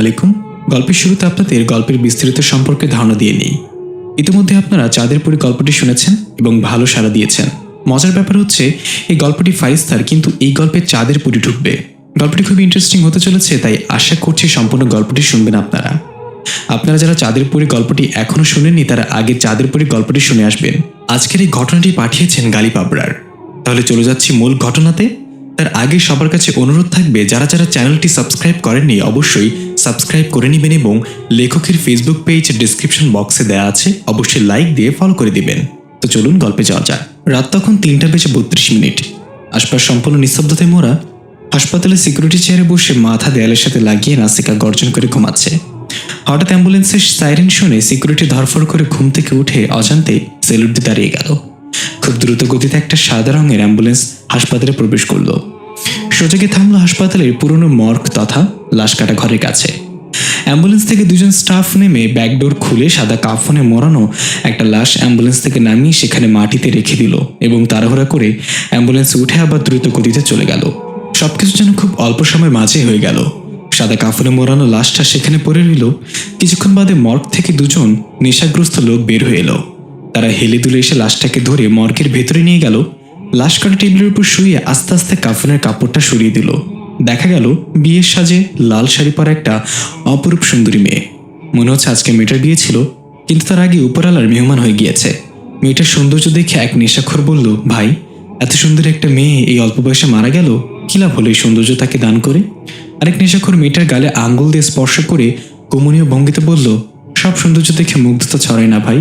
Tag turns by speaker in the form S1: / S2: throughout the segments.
S1: আলাইকুম। গল্পের শুরুতে আপনাদের গল্পের বিস্তারিত সম্পর্কে ধারণা দিয়ে নেই। ইতিমধ্যে আপনারা চাঁদের পরি গল্পটি শুনেছেন এবং ভালো সাড়া দিয়েছেন। মজার ব্যাপার হচ্ছে এই গল্পটি 5 স্টার, কিন্তু এই গল্পে চাঁদের পরি ঢুকবে। গল্পটি খুব ইন্টারেস্টিং হতে চলেছে, তাই আশা করছি সম্পূর্ণ গল্পটি শুনবেন আপনারা। আপনারা যারা চাঁদের পরি গল্পটি এখনো শুনেননি তারা আগে চাঁদের পরি গল্পটি শুনে আসবেন। আজকের এই ঘটনাটি পাঠিয়েছেন গালিব আবরার। তাহলে চলে যাচ্ছি মূল ঘটনাতে। তার আগে সবার কাছে অনুরোধ থাকবে, যারা যারা চ্যানেলটি সাবস্ক্রাইব করেননি অবশ্যই সাবস্ক্রাইব করে নেবেন এবং লেখকের ফেসবুক পেজ ডিসক্রিপশন বক্সে দেওয়া আছে, অবশ্যই লাইক দিয়ে ফলো করে দিবেন। তো চলুন গল্পে যাওয়া যাক। রাত তখন 3:32। আশপাশ সম্পূর্ণ নিঃশব্দতায় মোড়া। হাসপাতালে সিকিউরিটি চেয়ারে বসে মাথা দেয়ালের সাথে লাগিয়ে নাসিকা গর্জন করে ঘুমাচ্ছে। হঠাৎ অ্যাম্বুলেন্সের সাইরেন শুনে সিকিউরিটি ধরফর করে ঘুম থেকে উঠে অজান্তে সেলুট দিয়ে দাঁড়িয়ে গেল। খুব দ্রুত গতিতে একটা সাদা রঙের অ্যাম্বুলেন্স হাসপাতালে প্রবেশ করলো। সোজা গিয়ে থামলো হাসপাতালের পুরনো মর্গ তথা লাশ কাটা ঘরের কাছে। অ্যাম্বুলেন্স থেকে দুজন স্টাফ নেমে ব্যাকডোর খুলে সাদা কাফনে মোড়ানো একটা লাশ অ্যাম্বুলেন্স থেকে নামিয়ে সেখানে মাটিতে রেখে দিল এবং তাড়াহুড়া করে অ্যাম্বুলেন্স উঠে আবার দ্রুত গতিতে চলে গেল। সবকিছু যেন খুব অল্প সময়ের মাঝে হয়ে গেল। সাদা কাফনে মোড়ানো লাশটা সেখানে পড়ে রইল। কিছুক্ষণ বাদে মর্গ থেকে দুজন নেশাগ্রস্ত লোক বের হয়ে এলো। তারা হেলে দুলে এসে লাশটাকে ধরে মর্গের ভেতরে নিয়ে গেল। লাশ কাটা টেবিলের উপর শুয়ে আস্তে আস্তে কাফনের কাপড়টা সরিয়ে দিল। দেখা গেল বিয়ের সাজে লাল শাড়ি পরা একটা অপরূপ সুন্দরী মেয়ে। মনে হচ্ছে আজকে মেয়েটার বিয়ে ছিল, কিন্তু তার আগে উপরালার মেহমান হয়ে গিয়েছে। মেয়েটার সৌন্দর্য দেখে এক নেশাখোর বলল, ভাই, এত সুন্দর একটা মেয়ে এই অল্প বয়সে মারা গেল, কি লাভ হলো এই সৌন্দর্য তাকে দান করে? আরেক নেশাখোর মেয়েটার গালে আঙ্গুল দিয়ে স্পর্শ করে কমনীয় ভঙ্গিতে বলল, সব সৌন্দর্য দেখে মুগ্ধতা ছড়ায় না ভাই,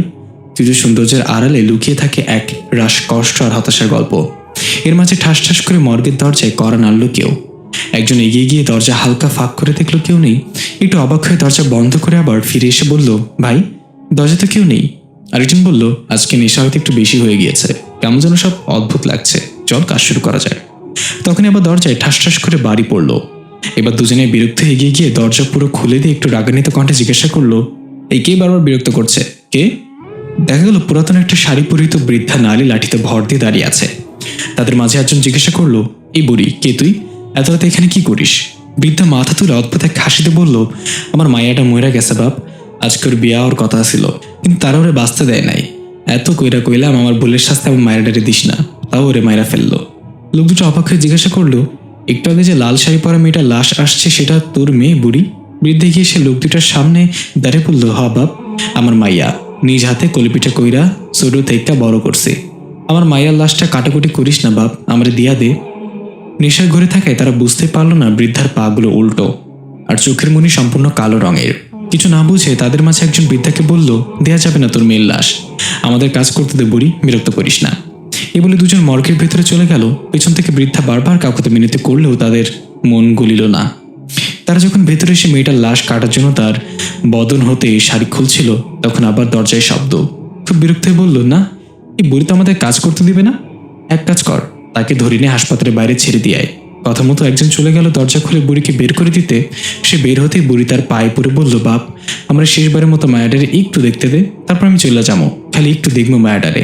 S1: তুই যে সৌন্দর্যের আড়ালে লুকিয়ে থাকে এক রাস কষ্ট আর হতাশার গল্প। এর মাঝে ঠাস ঠাস করে মর্গের দরজায় কড়া নাড়ল কেউ। একজন এগিয়ে গিয়ে দরজা হালকা ফাঁক করে দেখলো কেউ নেই। একটু অবাক হয়ে দরজা বন্ধ করে আবার ফিরে এসে বলল, ভাই, দরজা তো কেউ নেই। আরেকজন বলল, আজকে নেশা হয়তো একটু বেশি হয়ে গিয়েছে, কেমন যেন সব অদ্ভুত লাগছে, চল কাজ শুরু করা যায়। তখনই আবার দরজায় ঠাস ঠাস করে বাড়ি পড়লো। এবার দুজনে বিরক্ত এগিয়ে গিয়ে দরজা পুরো খুলে দিয়ে একটু রাগান্বিত কণ্ঠে জিজ্ঞাসা করলো, এই কে বারবার বিরক্ত করছে, কে? দেখা গেল পুরাতন একটা শাড়ি পরিহিত বৃদ্ধা নারী লাঠিতে ভর দিয়ে দাঁড়িয়ে আছে। তাদের মাঝে একজন জিজ্ঞাসা করলো, এই বুড়ি, কে তুই? এত রাতে এখানে কি করিস? বৃদ্ধা মাথা তুলে অদ্ভুত এক হাসিতে বলল, আমার মায়াটা মইরা গেছে বাপ, আজকের বিয়া ওর কথা ছিল, কিন্তু তারা ওরে বাঁচতে দেয় নাই। এত কইরা কইলাম আমার ভুলের শাস্তি আমার মায়ের ডারে দিস না, তাও ওরে মায়েরা ফেললো। লোক দুটো অবাক হয়ে জিজ্ঞাসা করলো, একটু আগে যে লাল শাড়ি পরা মেয়েটা লাশ আসছে সেটা তোর মেয়ে বুড়ি? বৃদ্ধে গিয়ে সে লোক দুটার সামনে দাঁড়িয়ে বলল, হ বাপ, আমার মাইয়া নিজ হাতে কলিপিঠা কইরা ছোট থেকে বড় করছে। আমার মাইয়ার লাশটা কাটাকুটি করিস না বাপ, আমারে দিয়া দে। নেশার ঘরে থাকায় তারা বুঝতে পারল না বৃদ্ধার পা গুলো উল্টো আর চোখের মনি সম্পূর্ণ কালো রঙের। কিছু না বুঝে তাদের মাঝে একজন বৃদ্ধাকে বলল, দেয়া যাবে না তোর মেয়ের লাশ, আমাদের কাজ করতে দে বুড়ি, বিরক্ত করিস না। এ বলে দুজন মর্গের ভেতরে চলে গেল। পেছন থেকে বৃদ্ধা বারবার কাকুতে মিনতি করলেও তাদের মন গলিল না। তারা যখন ভেতরে এসে মেয়েটার লাশ কাটার জন্য তার বদন হতে শাড়ি খুলছিল, তখন আবার দরজায় শব্দ। খুব বিরক্ত হয়ে বলল, না, এই বুড়ি তো আমাদের কাজ করতে দিবে না। এক কাজ কর, তাকে ধরে নিয়ে হাসপাতালের বাইরে ছেড়ে দিয়ে আয়। কথা মতো একজন চলে গেল দরজা খুলে বুড়িকে বের করে দিতে। সে বের হতেই বুড়ি তার পায়ে পড়ে বলল, বাপ, আমরা শেষবারের মতো মায়াডারে একটু দেখতে দে, তারপর আমি চলে যাবো, খালি একটু দেখবো মায়াডারে।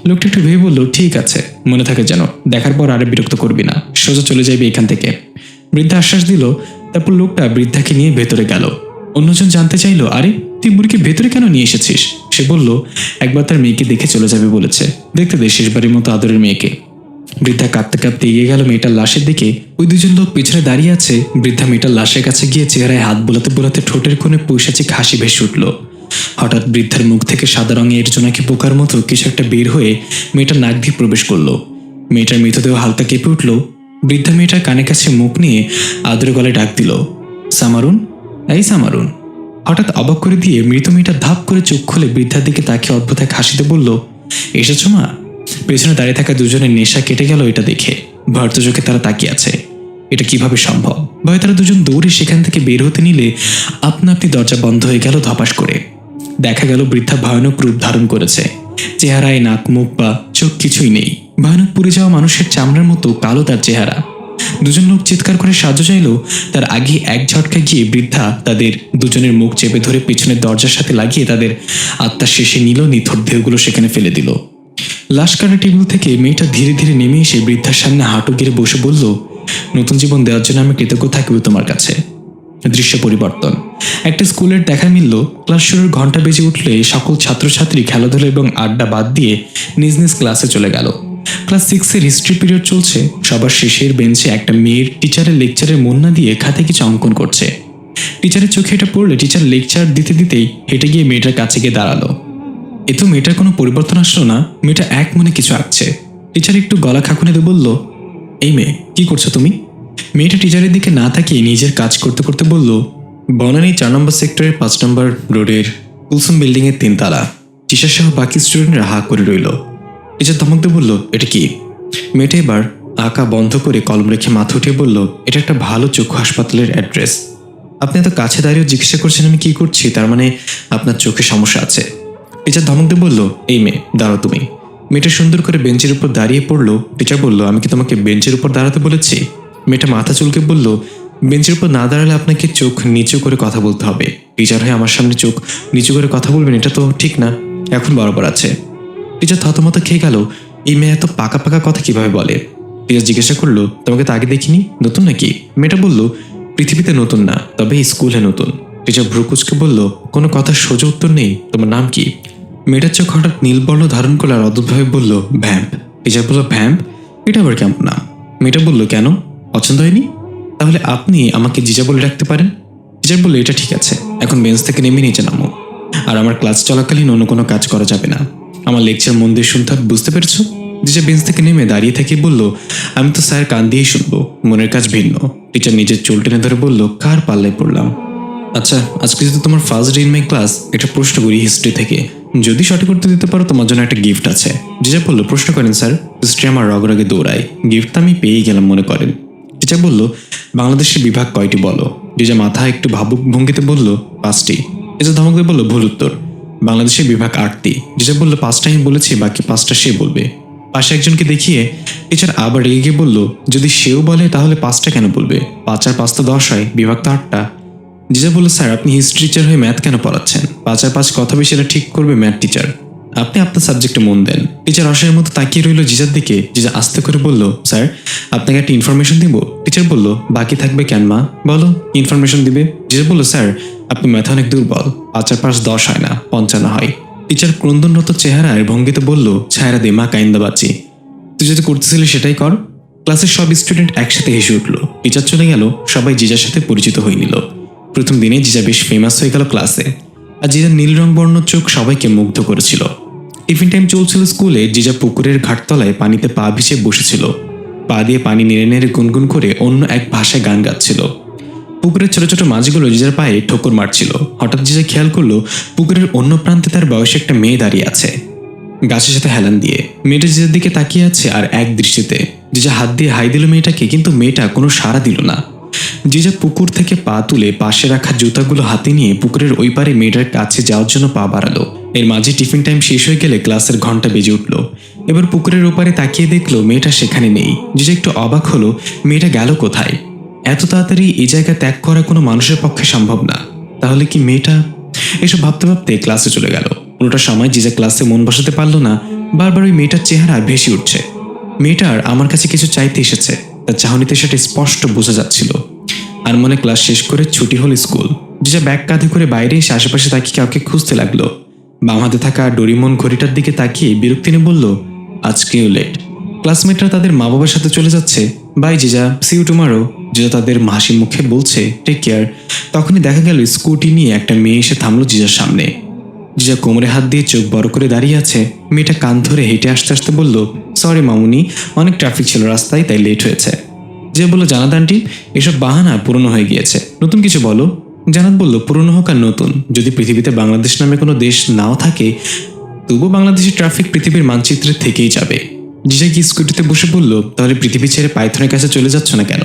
S1: লোকটা একটু ভেবে বলল, ঠিক আছে, মনে থাকে যেন, দেখার পর আরে বিরক্ত করবি না, সোজা চলে যাবি এখান থেকে। বৃদ্ধা আশ্বাস দিল। তারপর লোকটা বৃদ্ধাকে নিয়ে ভেতরে গেল। অন্যজন জানতে চাইলো, আরে তুই বুড়িকে ভেতরে কেন নিয়ে এসেছিস? সে বলল, একবার তার মেয়েকে দেখে চলে যাবে বলেছে, দেখতে দে শেষবারের মতো আদরের মেয়েকে। বৃদ্ধা কাঁদতে কাঁদতে এগিয়ে গেল মেয়েটার লাশের দিকে। ওই দুজন লোক পিছনে দাঁড়িয়ে আছে। বৃদ্ধা মেয়েটার লাশের কাছে গিয়ে চেহারায় হাত বোলাতে বোলাতে ঠোঁটের কোণে পৈশাচিক হাসি ভেসে উঠল। হঠাৎ বৃদ্ধার মুখ থেকে সাদা রঙের জোনাকি পোকার মতো কিছু একটা বের হয়ে মেয়েটার নাক দিয়ে প্রবেশ করলো। মেয়েটার মৃতদেহ হালকা কেঁপে উঠল। বৃদ্ধা মেয়েটার কানের কাছে মুখ নিয়ে আদরে গলায় ডাক দিল, সামারুন, এই সামারুন। হঠাৎ অবাক করে দিয়ে মৃত মেয়েটা ধাপ করে চোখ খুলে বৃদ্ধার দিকে তাকিয়ে অদ্ভুত এক হাসিতে বলল, এসেছো মা? পেছনে দাঁড়িয়ে থাকা দুজনের নেশা কেটে গেল এটা দেখে। ভয়ার্ত চোখে তারা তাকিয়ে আছে। এটা কিভাবে সম্ভব? ভয়ে তারা দুজন দৌড়ে সেখান থেকে বের হতে নিলে আপনা আপনি দরজা বন্ধ হয়ে গেল ধপাস করে। দেখা গেল বৃদ্ধা ভয়ানক রূপ ধারণ করেছে। চেহারায় নাক, মুখ বা চোখ কিছুই নেই। ভয়ানক পুড়ে যাওয়া মানুষের চামড়ার মতো কালো তার চেহারা। দুজন লোক চিৎকার করে সাহায্য চাইল, তার আগে এক ঝটকা গিয়ে বৃদ্ধা তাদের দুজনের মুখ চেপে ধরে পেছনের দরজার সাথে লাগিয়ে তাদের আত্মার শেষে নিল। নিথর দেহগুলো সেখানে ফেলে দিল। লাশ কাটা টেবিল থেকে মেয়েটা ধীরে ধীরে নেমে এসে বৃদ্ধার সামনে হাঁটু গেড়ে বসে বলল, নতুন জীবন দেওয়ার জন্য আমি কৃতজ্ঞ থাকবো তোমার কাছে। দৃশ্য পরিবর্তন। একটা স্কুলের দেখা মিলল, ক্লাস শুরুর ঘন্টা বেজে উঠলে সকল ছাত্রছাত্রী খেলাধুলা এবং আড্ডা বাদ দিয়ে নিজ নিজ ক্লাসে চলে গেল। ক্লাস 6-এর হিস্ট্রি পিরিয়ড চলছে। সবার শেষের বেঞ্চে একটা মেয়ের টিচারের লেকচারের মন না দিয়ে খাতে কিছু অঙ্কন করছে। টিচারের চোখে এটা পড়লে টিচার লেকচার দিতে দিতেই হেঁটে গিয়ে মেয়েটার কাছে গিয়ে দাঁড়ালো। এ তো মেয়েটার কোনো পরিবর্তন আসলো না, মেয়েটা এক মনে কিছু আঁকছে। টিচার একটু গলা খাকুনে দিয়ে বলল, এই মেয়ে, কি করছো তুমি? মেয়েটা টিচারের দিকে না তাকিয়ে নিজের কাজ করতে করতে বলল, বনানী 4 নম্বর সেক্টরের 5 নম্বর রোডের কুলসুম বিল্ডিংয়ের 3 তালা। টিচার সহ বাকি স্টুডেন্টরা হা করে রইল। টিচার ধমক দিয়ে বলল, এটা কি? মেয়েটা এবার আঁকা বন্ধ করে কলম রেখে মাথা উঠিয়ে বলল, এটা একটা ভালো চক্ষু হাসপাতালের অ্যাড্রেস। আপনি এত কাছে দাঁড়িয়ে জিজ্ঞাসা করছেন আমি কি করছি, তার মানে আপনার চোখে সমস্যা আছে। টিচার ধমক দিয়ে বলল, এই মেয়ে, দাঁড়াও তুমি। মেয়েটা সুন্দর করে বেঞ্চের উপর দাঁড়িয়ে পড়লো। টিচার বলল, আমি কি তোমাকে বেঞ্চের উপর দাঁড়াতে বলেছি? মেয়েটা মাথা চুলকে বলল, বেঞ্চের উপর না দাঁড়ালে আপনাকে চোখ নিচু করে কথা বলতে হবে। টিচার হয়ে আমার সামনে চোখ নিচু করে কথা বলবেন, এটা তো ঠিক না। এখন বরাবর আছে। টিচার থতমত খেয়ে গেল, এই মেয়ে এত পাকা পাকা কথা কিভাবে বলে? টিচার জিজ্ঞাসা করলো, তোমাকে তো আগে দেখিনি, নতুন নাকি? মেয়েটা বলল, পৃথিবীতে নতুন না, তবে স্কুলে নতুন। টিচার ভ্রুকুচকে বলল, কোনো কথার সোজা উত্তর নেই, তোমার নাম কি? মেয়েটার চোখ হঠাৎ নীলবর্ণ ধারণ করলে আর অদ্ভুতভাবে বলল, ভ্যাম্প। টিচার বলল, ভ্যাম্প? এটা আবার কেমন নাম? মেয়েটা বলল, কেন, পছন্দ হয়নি? তাহলে আপনি আমাকে জিজা বলে রাখতে পারেন। টিচার বলল, এটা ঠিক আছে, এখন বেঞ্চ থেকে নেমে নিচে নামো। আর আমার ক্লাস চলাকালীন অন্য কোনো কাজ করা যাবে না। আমার লেকচার মন দিয়ে শুনতে হবে, বুঝতে পেরেছ? জিজা বেঞ্চ থেকে নেমে দাঁড়িয়ে থেকে বলল, আমি তো স্যার কান দিয়েই শুনবো, মনের কাজ ভিন্ন। টিচার নিজের চুল টেনে ধরে বলল, কার পাল্লায় পড়লাম? আচ্ছা, আজকে যদি তোমার first day in my class, একটা প্রশ্ন করি হিস্ট্রি থেকে, যদি সঠিক উত্তর দিতে পারো তোমার জন্য একটা গিফট আছে। জিজা বলল, প্রশ্ন করেন স্যার। হিস্ট্রি আমার রগরগে দৌড়ায়, গিফট তো আমি পেয়েই গেলাম মনে করেন। টিচার বলল, বাংলাদেশের বিভাগ কয়টি বলো? জিজা মাথা একটু ভাবুক ভঙ্গিতে বলল, 5টি। টিচার ধমক দিয়ে বলল, ভুল উত্তর, বাংলাদেশের বিভাগ 8টি। জিজা বলল, 5টা আমি বলেছি, বাকি 5টা সে বলবে। পাশে একজনকে দেখিয়ে টিচার আবার রেগে গিয়ে বলল, যদি সেও বলে তাহলে 5টা কেন বলবে? 5 আর 5 তো 10 হয়, বিভাগ তো 8টা। জিজা বলল, স্যার আপনি হিস্ট্রি টিচার হয়ে ম্যাথ কেন পড়াচ্ছেন? 5 আর 5 কত বেশি সেটা ঠিক করবে ম্যাথ টিচার। আপনি আপনার সাবজেক্টে মন দেন। টিচার অসহায়ের মতো তাকিয়ে রইল জিজার দিকে। জিজা আস্তে করে বলল, স্যার আপনাকে একটা ইনফরমেশন দিব। টিচার বলল, বাকি থাকবে কেন মা, বলো ইনফরমেশন দিবে। জিজা বলল, স্যার আপনি ম্যাথ অনেক দুর্বল, 5 আর 5 10 হয় না, 55 হয়। টিচার ক্রন্দনরত চেহারায় ভঙ্গিতে বলল, ছায়রা দে মা, কাইন্দা বাঁচি। তুই যদি করতেছিলি সেটাই কর। ক্লাসের সব স্টুডেন্ট একসাথে হেসে উঠল। টিচার চলে গেল, সবাই জিজার সাথে পরিচিত হয়ে নিল। প্রথম দিনে জিজা বেশ ফেমাস হয়ে গেল ক্লাসে। আর জিজার নীল রং বর্ণ চোখ সবাইকে মুগ্ধ করেছিল। টিফিন টাইম চলছিল স্কুলে। জিজা পুকুরের ঘাটতলায় পানিতে পা ভিজে বসেছিল। পা দিয়ে পানি নেড়ে নেড়ে গুনগুন করে অন্য এক ভাষায় গান গাচ্ছিল। পুকুরের ছোট ছোট মাছগুলো জিজার পায়ে ঠোকর মারছিল। হঠাৎ জিজা খেয়াল করলো পুকুরের অন্য প্রান্তে তার বয়সে একটা মেয়ে দাঁড়িয়ে আছে, গাছের সাথে হেলান দিয়ে। মেয়েটা জিজার দিকে তাকিয়ে আছে আর এক দৃষ্টিতে। জিজা হাত দিয়ে হাই দিল মেয়েটাকে, কিন্তু মেয়েটা কোনো সাড়া দিল না। জিজা পুকুর থেকে পা তুলে পাশে রাখা জুতাগুলো হাতে নিয়ে পুকুরের ওই পারে মেয়েটার কাছে যাওয়ার জন্য পা বাড়ালো। এর মাঝে টিফিন টাইম শেষ হয়ে গেলে ক্লাসের ঘন্টা বেজে উঠল। এবার পুকুরের ওপারে তাকিয়ে দেখলো মেয়েটা সেখানে নেই। জিজা একটু অবাক হলো, মেয়েটা গেল কোথায়? এত তাড়াতাড়ি এই জায়গা ত্যাগ করা কোনো মানুষের পক্ষে সম্ভব না। তাহলে কি মেয়েটা? এসব ভাবতে ভাবতে ক্লাসে চলে গেল। পুরোটা সময় জিজা ক্লাসে মন বসাতে পারলো না। বারবার ওই মেয়েটার চেহারা ভেসে উঠছে। মেয়েটার আমার কাছে কিছু চাইতে এসেছে, তার চাহনিতে সেটা স্পষ্ট বোঝা যাচ্ছিল। আর মনে ক্লাস শেষ করে ছুটি হল স্কুল। জিজা ব্যাগ কাঁধে করে বাইরে এসে আশেপাশে তাকিয়ে কাউকে খুঁজতে লাগলো। বাম হাতে থাকা ডোরিমন ঘড়িটার দিকে তাকিয়ে বিরক্তি নিয়ে বলল, আজকেও লেট। ক্লাসমেটরা তাদের মা বাবার সাথে চলে যাচ্ছে। Bye Jija, see you tomorrow. Jija তাদের হাসি মুখে বলছে, টেক কেয়ার। তখনই দেখা গেল স্কুটি নিয়ে একটা মেয়ে এসে থামলো জিজার সামনে। জিজা কোমরে হাত দিয়ে চোখ বড় করে দাঁড়িয়ে আছে। মেয়েটা কান ধরে হেঁটে আসতে আসতে বলল, সরি মামুনি, অনেক ট্রাফিক ছিল রাস্তায়, তাই লেট হয়েছে। যে বলল, জানাত আন্টি, এসব বাহানা পুরনো হয়ে গিয়েছে, নতুন কিছু বলো। জানাত বলল, পুরনো হোক আর নতুন, যদি পৃথিবীতে বাংলাদেশ নামে কোনো দেশ নাও থাকে, তবু বাংলাদেশের ট্রাফিক পৃথিবীর মানচিত্রে থেকেই যাবে। জিজা কি স্কুটিতে বসে বলল, তাহলে পৃথিবী ছেড়ে পাইথনের কাছে চলে যাচ্ছ না কেন?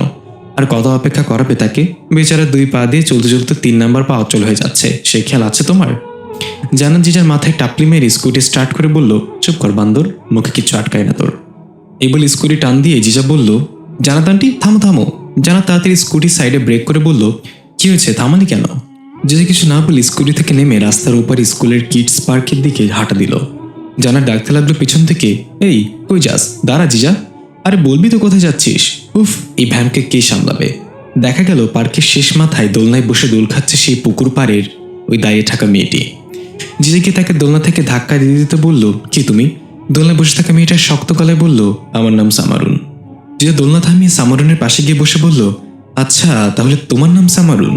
S1: আর কত অপেক্ষা করাবে তাকে? বেচারা 2 পা দিয়ে চলতে চলতে 3 নাম্বার পা অচল হয়ে যাচ্ছে, সে খেয়াল আছে তোমার? জানাত জিজার মাথায় টাপলি মেরে স্কুটি স্টার্ট করে বলল, চুপ কর বান্দর, মুখে কিচ্ছু আটকায় না তোর। এই বলে স্কুটি টান দিয়ে জিজা বলল, জানাত আন্টি থামো থামো। জানাত তাড়াতাড়ি স্কুটির সাইডে ব্রেক করে বলল, কি হয়েছে, থামালি কেন? জিজা কিছু না বলে স্কুটি থেকে নেমে রাস্তার উপর স্কুলের কিডস পার্কের দিকে হাঁটা দিল। জানাত ডাকতে লাগলো পিছন থেকে, এই কই যাস, দাঁড়া জিজা। আরে বলবি তো কোথায় যাচ্ছিস? উফ, এই ভ্যানকে কে সামলাবে? দেখা গেল পার্কের শেষ মাথায় দোলনায় বসে দোল খাচ্ছে সেই পুকুর পাড়ের ওই দাঁড়িয়ে থাকা মেয়েটি। জিজাকে তাকে দোলনা থেকে ধাক্কা দিয়ে দিতে বলল, কি তুমি? দোলনায় বসে থাকা মেয়েটা শক্ত গলায় বলল, আমার নাম সামারুন। জিজা দোলনা থামিয়ে সামারুনের পাশে গিয়ে বসে বলল, আচ্ছা তাহলে তোমার নাম সামারুন,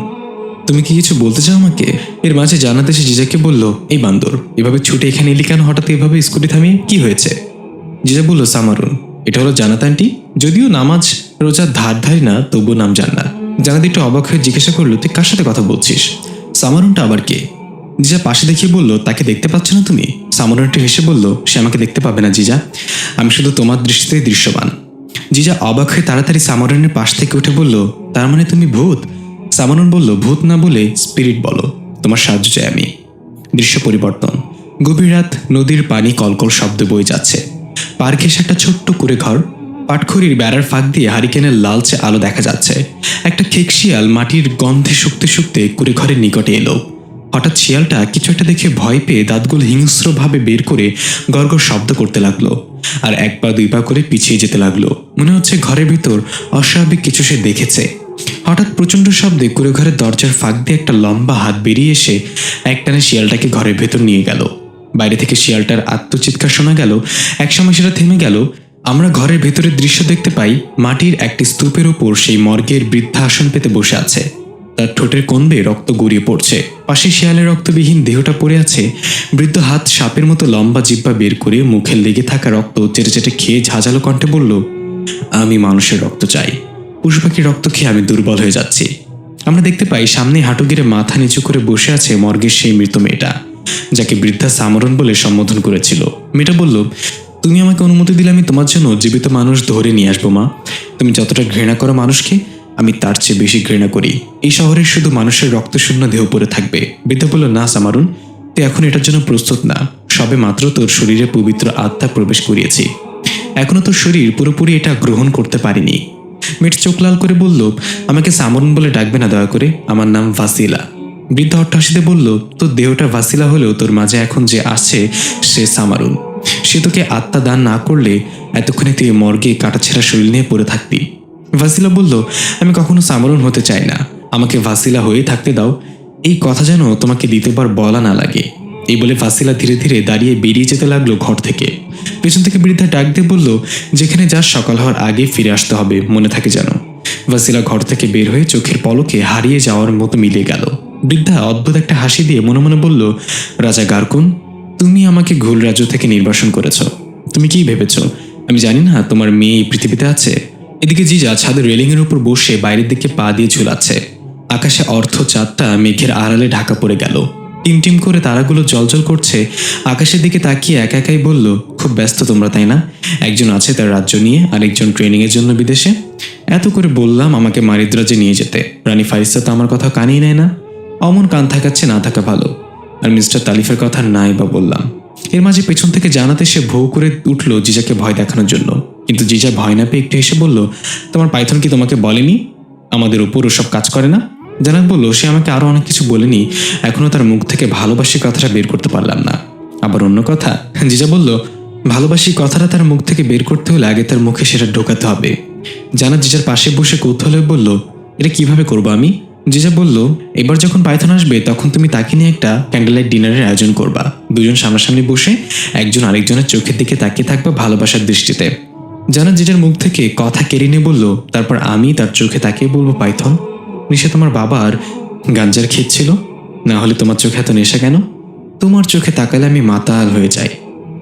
S1: তুমি কি কিছু বলতে চাও আমাকে? এর মাঝে জানাতে সে জিজাকে বলল, এই বান্দর, এভাবে ছুটে এখানে এলি কেন? হঠাৎ এভাবে স্কুটি থামিয়ে কি হয়েছে? জিজা বলল, সামারুন, এটা হলো জান্নাত আন্টি। যদিও নামাজ রোজার ধার ধারি না, তবুও নাম জান্নাত। জান্নাত একটু অবাক হয়ে জিজ্ঞাসা করলো, তুই কার সাথে কথা বলছিস? সামারুনটা আবার কে? জিজা পাশে দেখিয়ে বলল, তাকে দেখতে পাচ্ছ না তুমি? সামারুন একটু হেসে বলল, সে আমাকে দেখতে পাবে না জিজা, আমি শুধু তোমার দৃষ্টিতেই দৃশ্যবান। জিজা অবাক হয়ে তাড়াতাড়ি সামারুনের পাশ থেকে উঠে বলল, তার মানে তুমি ভূত? সামারুন বলল, ভূত না বলে স্পিরিট বলো, তোমার সাহায্য চাই আমি। দৃশ্য পরিবর্তন। গভীর রাত, নদীর পানি কলকল শব্দ বয়ে যাচ্ছে। পার ঘেঁষে একটা ছোট্ট কুড়ে ঘর, পাটখড়ির বেড়ার ফাঁক দিয়ে হারিকেনের লালচে আলো দেখা যাচ্ছে। একটা খেক শিয়াল মাটির গন্ধে শুকতে শুকতে কুড়ে ঘরের নিকটে এলো। হঠাৎ শিয়ালটা কিছু একটা দেখে ভয় পেয়ে দাঁতগুলো হিংস্রভাবে বের করে গড়গড় শব্দ করতে লাগলো, আর এক পা দুই পা করে পিছিয়ে যেতে লাগলো। মনে হচ্ছে ঘরের ভিতর অস্বাভাবিক কিছু সে দেখেছে। হঠাৎ প্রচণ্ড শব্দে কুড়ে ঘরের দরজার ফাঁক দিয়ে একটা লম্বা হাত বেরিয়ে এসে একটানে শিয়ালটাকে ঘরের ভেতর নিয়ে গেল। বাইরে থেকে শিয়ালটার আত্মচিৎকার শোনা গেল। একসময় সেটা থেমে গেল। আমরা ঘরের ভেতরের দৃশ্য দেখতে পাই, মাটির একটি স্তূপের ওপর সেই মর্গের বৃদ্ধা আসন পেতে বসে আছে। তার ঠোঁটের কোণ বেয়ে রক্ত গড়িয়ে পড়ছে। পাশে শিয়ালের রক্তবিহীন দেহটা পড়ে আছে। বৃদ্ধ হাত সাপের মতো লম্বা জিহ্বা বের করে মুখে লেগে থাকা রক্ত চেটে চেটে খেয়ে ঝাঁঝালো কণ্ঠে বলল, আমি মানুষের রক্ত চাই, পশু পাখির রক্ত খেয়ে আমি দুর্বল হয়ে যাচ্ছি। আমরা দেখতে পাই সামনে হাঁটু গেড়ে মাথা নিচু করে বসে আছে মর্গের সেই মৃত মেয়েটা, যাকে বৃদ্ধা সামরন বলে সম্বোধন করেছিল। মেয়েটা বলল, তুমি আমাকে অনুমতি দিলে আমি তোমার জন্য জীবিত মানুষ ধরে নিয়ে আসবো মা। তুমি যতটা ঘৃণা করো মানুষকে, আমি তার চেয়ে বেশি ঘৃণা করি। এই শহরের শুধু মানুষের রক্তশূন্য দেহ পড়ে থাকবে। বৃদ্ধা বলল, না সামারুন, তুই এখন এটার জন্য প্রস্তুত না। সবে মাত্র তোর শরীরে পবিত্র আত্মা প্রবেশ করিয়েছি, এখনো তোর শরীর পুরোপুরি এটা গ্রহণ করতে পারিনি। মেয়েটা চোখ লাল করে বলল, আমাকে সামরুন বলে ডাকবে না দয়া করে, আমার নাম ভাসিলা। বৃদ্ধ অট্টহাসিতে বলল, তোর দেহটা ভাসিলা হলেও তোর মাঝে এখন যে আছে সে সামারুন। সে তোকে আত্মা দান না করলে এতক্ষণে তুই মর্গে কাটাছেঁড়া শরীর নিয়ে পড়ে থাকবি। ভাসিলা বলল, আমি কখনো সামারুন হতে চাই না, আমাকে ভাসিলা হয়ে থাকতে দাও। এই কথা যেন তোমাকে দ্বিতীয়বার বলা না লাগে। এই বলে ভাসিলা ধীরে ধীরে দাঁড়িয়ে বেরিয়ে যেতে লাগলো ঘর থেকে। পেছন থেকে বৃদ্ধা ডাক দিয়ে বলল, যেখানে যার সকাল হওয়ার আগে ফিরে আসতে হবে, মনে থাকে যেন। ভাসিলা ঘর থেকে বের হয়ে চোখের পলকে হারিয়ে যাওয়ার মতো মিলিয়ে গেল। বৃদ্ধা অদ্ভুত একটা হাসি দিয়ে মনে মনে বলল, রাজা গারকুন, তুমি আমাকে ঘুল রাজ্য থেকে নির্বাসন করেছ। তুমি কি ভেবেছ আমি জানি না তোমার মেয়ে এই পৃথিবীতে আছে? এদিকে জিজা ছাদের রেলিংয়ের উপর বসে বাইরের দিকে পা দিয়ে ঝুলাচ্ছে। আকাশে অর্ধ চাঁদটা মেঘের আড়ালে ঢাকা পড়ে গেল। টিমটিম করে তারাগুলো জ্বলজ্বল করছে। আকাশের দিকে তাকিয়ে একা একাই বলল, খুব ব্যস্ত তোমরা তাই না? একজন আছে তার রাজ্য নিয়ে, আরেকজন ট্রেনিংয়ের জন্য বিদেশে। এত করে বললাম আমাকে মারিদ্রাজে নিয়ে যেতে, রানী ফারিস্তা তো আমার কথা কানেই নেয় না। অমন কান থাকাচ্ছে না থাকা ভালো। আর মিস্টার তালিফের কথা নাই বা বললাম। এর মাঝে পেছন থেকে জানাতে সে ভৌ করে উঠল জিজাকে ভয় দেখানোর জন্য, কিন্তু জিজা ভয় না পেয়ে একটু হেসে বলল, তোমার পাইথন কি তোমাকে বলেনি আমাদের উপর ওসব কাজ করে না? জানাত বলল, সে আমাকে আরো অনেক কিছু বলেনি, এখনো তার মুখ থেকে ভালোবাসি কথাটা বের করতে পারলাম না। আবার অন্য কথা, জিজা বলল, ভালোবাসি কথাটা তার মুখ থেকে বের করতে হলে আগে তার মুখে সেটা ঢোকাতে হবে। জানাত জিজার পাশে বসে কৌতূহলে বলল, এটা কিভাবে করবো আমি? জিজা বলল, এবার যখন পাইথন আসবে তখন তুমি তাকে নিয়ে একটা ক্যান্ডেল ডিনারের আয়োজন করবা। দুজন সামনাসামনি বসে একজন আরেকজনের চোখের দিকে তাকিয়ে থাকবে ভালোবাসার দৃষ্টিতে। জানাত জিজার মুখ থেকে কথা কেড়ে নিয়ে বলল, তারপর আমি তার চোখে তাকিয়ে বলবো, পাইথন, নিশা তোমার বাবার গাঞ্জার ক্ষেত ছিল, না হলে তোমার চোখে এত নেশা কেন? তোমার চোখে তাকালে আমি মাতাল হয়ে যাই।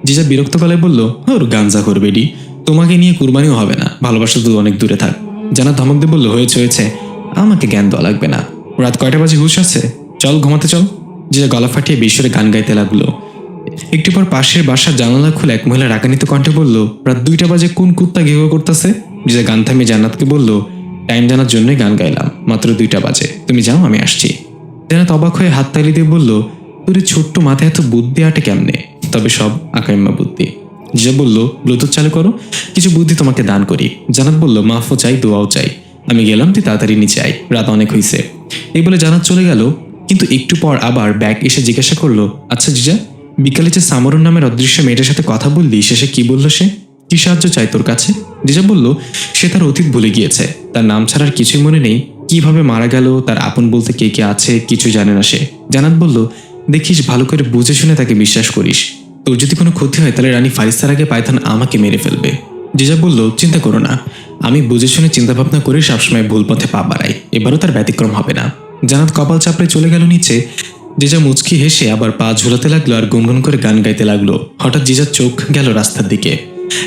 S1: জিজা বিরক্ত গলায় বলল, ওর গাঞ্জা করবে ডি, তোমাকে নিয়ে কুরবানিও হবে না, ভালোবাসা তো অনেক দূরে থাক। জানাত ধমক দিয়ে বলল, হয়েছে হয়েছে, আমাকে জ্ঞান দেওয়া লাগবে না। রাত কয়টা বাজে হুঁশ আছে? চল ঘুমাতে চল। জিজা গলা ফাটিয়ে বিশ্বরে গান গাইতে লাগলো। একটু পর পাশের বাসার জানালা খুলে এক মহিলা রাগান্বিত কণ্ঠে বলল, রাত 2টা বাজে কোন কুত্তা ঘেউ করতেছে? জিজা গান থামিয়ে জান্নাতকে বলল, টাইম জানার জন্যই গান গাইলাম, মাত্র 2টা বাজে, তুমি যাও আমি আসছি। জান্নাত অবাক হয়ে হাত তালি দিয়ে বলল, তোর ছোট্ট মাথায় এত বুদ্ধি আটে কেমনে? তবে সব আকাইম্মা বুদ্ধি। জিজা বলল, ব্লুটুথ চালু করো, কিছু বুদ্ধি তোমাকে দান করি। জান্নাত বলল, মাফও চাই দোয়াও চাই, আমি গেলাম, তুই তাড়াতাড়ি নিচে আয়, রাত অনেক হয়েছে। এই বলে জান্নাত চলে গেল। কিন্তু একটু পর আবার ব্যাগ এসে জিজ্ঞাসা করলো, আচ্ছা জিজা, বিকালে যে সামরুন নামের অদৃশ্য মেয়েটার সাথে কথা বললি, শেষে কি বললো সে? কি সাহায্য চাই তোর কাছে? জিজা বলল, সে তার অতীত ভুলে গিয়েছে, তার নাম ছাড়ার কিছুই মনে নেই, কিভাবে মারা গেল, তার আপন বলতে কে কে আছে কিছু জানে না সে। জান্নাত বলল, দেখিস ভালো করে বুঝে শুনে তাকে বিশ্বাস করিস। তোর যদি কোনো ক্ষতি হয় তাহলে রানী ফারিস্তার আগে পায়থান আমাকে মেরে ফেলবে। জিজা বলল, চিন্তা করো না, আমি বুঝে শুনে চিন্তা ভাবনা করে সবসময় ভুল পথে পা বাড়াই, এবারও তার ব্যতিক্রম হবে না। জান্নাত কপাল চাপড়ে চলে গেল নিচে। জিজা মুচকি হেসে আবার পা ঝুলাতে লাগলো আর গুনগুন করে গান গাইতে লাগলো। হঠাৎ জিজার চোখ গেল রাস্তার দিকে।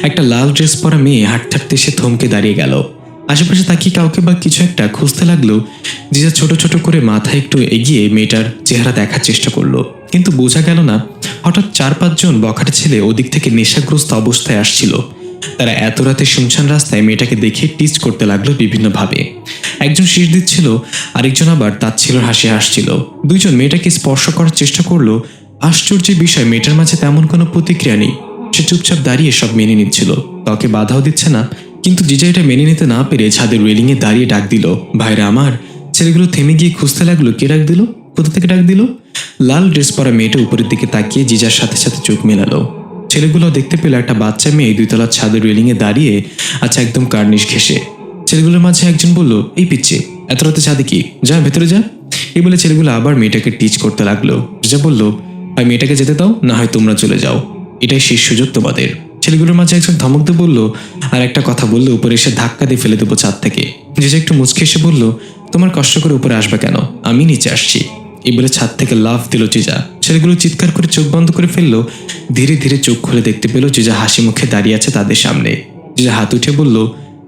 S1: একটা লাল ড্রেস পরা মেয়ে হাঁটতে হাঁটতে এসে থমকে দাঁড়িয়ে গেল। আশেপাশে তাকিয়ে কাউকে বা কিছু একটা খুঁজতে লাগলো। জিজা ছোট ছোট করে মাথা একটু এগিয়ে মেয়েটার চেহারা দেখার চেষ্টা করলো, কিন্তু বোঝা গেল না। হঠাৎ 4-5 জন বখাটে ছেলে ওদিক থেকে নেশাগ্রস্ত অবস্থায় আসছিল। তারা এত রাতে শুনশান রাস্তায় মেয়েটাকে দেখে টিচ করতে লাগলো বিভিন্নভাবে। একজন শীষ দিচ্ছিল, আরেকজন আবার তাচ্ছিলর হাসি হাসছিল। দুইজন মেয়েটাকে স্পর্শ করার চেষ্টা করলো। আশ্চর্যের বিষয়, মেয়েটার মাঝে তেমন কোনো প্রতিক্রিয়া নেই। সে চুপচাপ দাঁড়িয়ে সব মেনে নিচ্ছিল, কাউকে বাধাও দিচ্ছে না। কিন্তু জিজা এটা মেনে নিতে না পেরে ছাদের রেলিংয়ে দাঁড়িয়ে ডাক দিল, ভাইরা আমার। ছেলেগুলো থেমে গিয়ে খুঁজতে লাগলো কে ডাক দিল, কোথা থেকে ডাক দিল। লাল ড্রেস পরা মেয়েটা উপরের দিকে তাকিয়ে জিজার সাথে সাথে চোখ মেলালো। ছেলেগুলো দেখতে পেল একটা বাচ্চা মেয়ে 2তলার ছাদের রেলিংয়ে দাঁড়িয়ে আছে একদম কার্নিশ ঘেঁষে। ছেলেগুলোর মাঝে একজন বলল, এই পিচ্ছে, এত রাতে ছাদে কি, যা ভেতরে যা। এই বলে ছেলেগুলো আবার মেয়েটাকে টিচ করতে লাগলো। জিজা বলল, হয় মেয়েটাকে যেতে দাও, না হয় তোমরা চলে যাও, এটাই শেষ সুযোগ তোমাদের। ছেলেগুলোর মাঝে একজন ধমক দিয়ে বলল, আর একটা কথা বললে উপরে এসে ধাক্কা দিয়ে ফেলে দেবো ছাদ থেকে। জিজা একটু মুচকে এসে বলল, তোমার কষ্ট করে উপরে আসবে কেন, আমি নিচে আসছি। এই বলে ছাদ থেকে লাফ দিল জিজা। ছেলেগুলো চিৎকার করে চোখ বন্ধ করে ফেললো। ধীরে ধীরে চোখ খুলে দেখতে পেল জিজা হাসি মুখে দাঁড়িয়ে আছে তাদের সামনে। জিজা হাত উঠে বলল,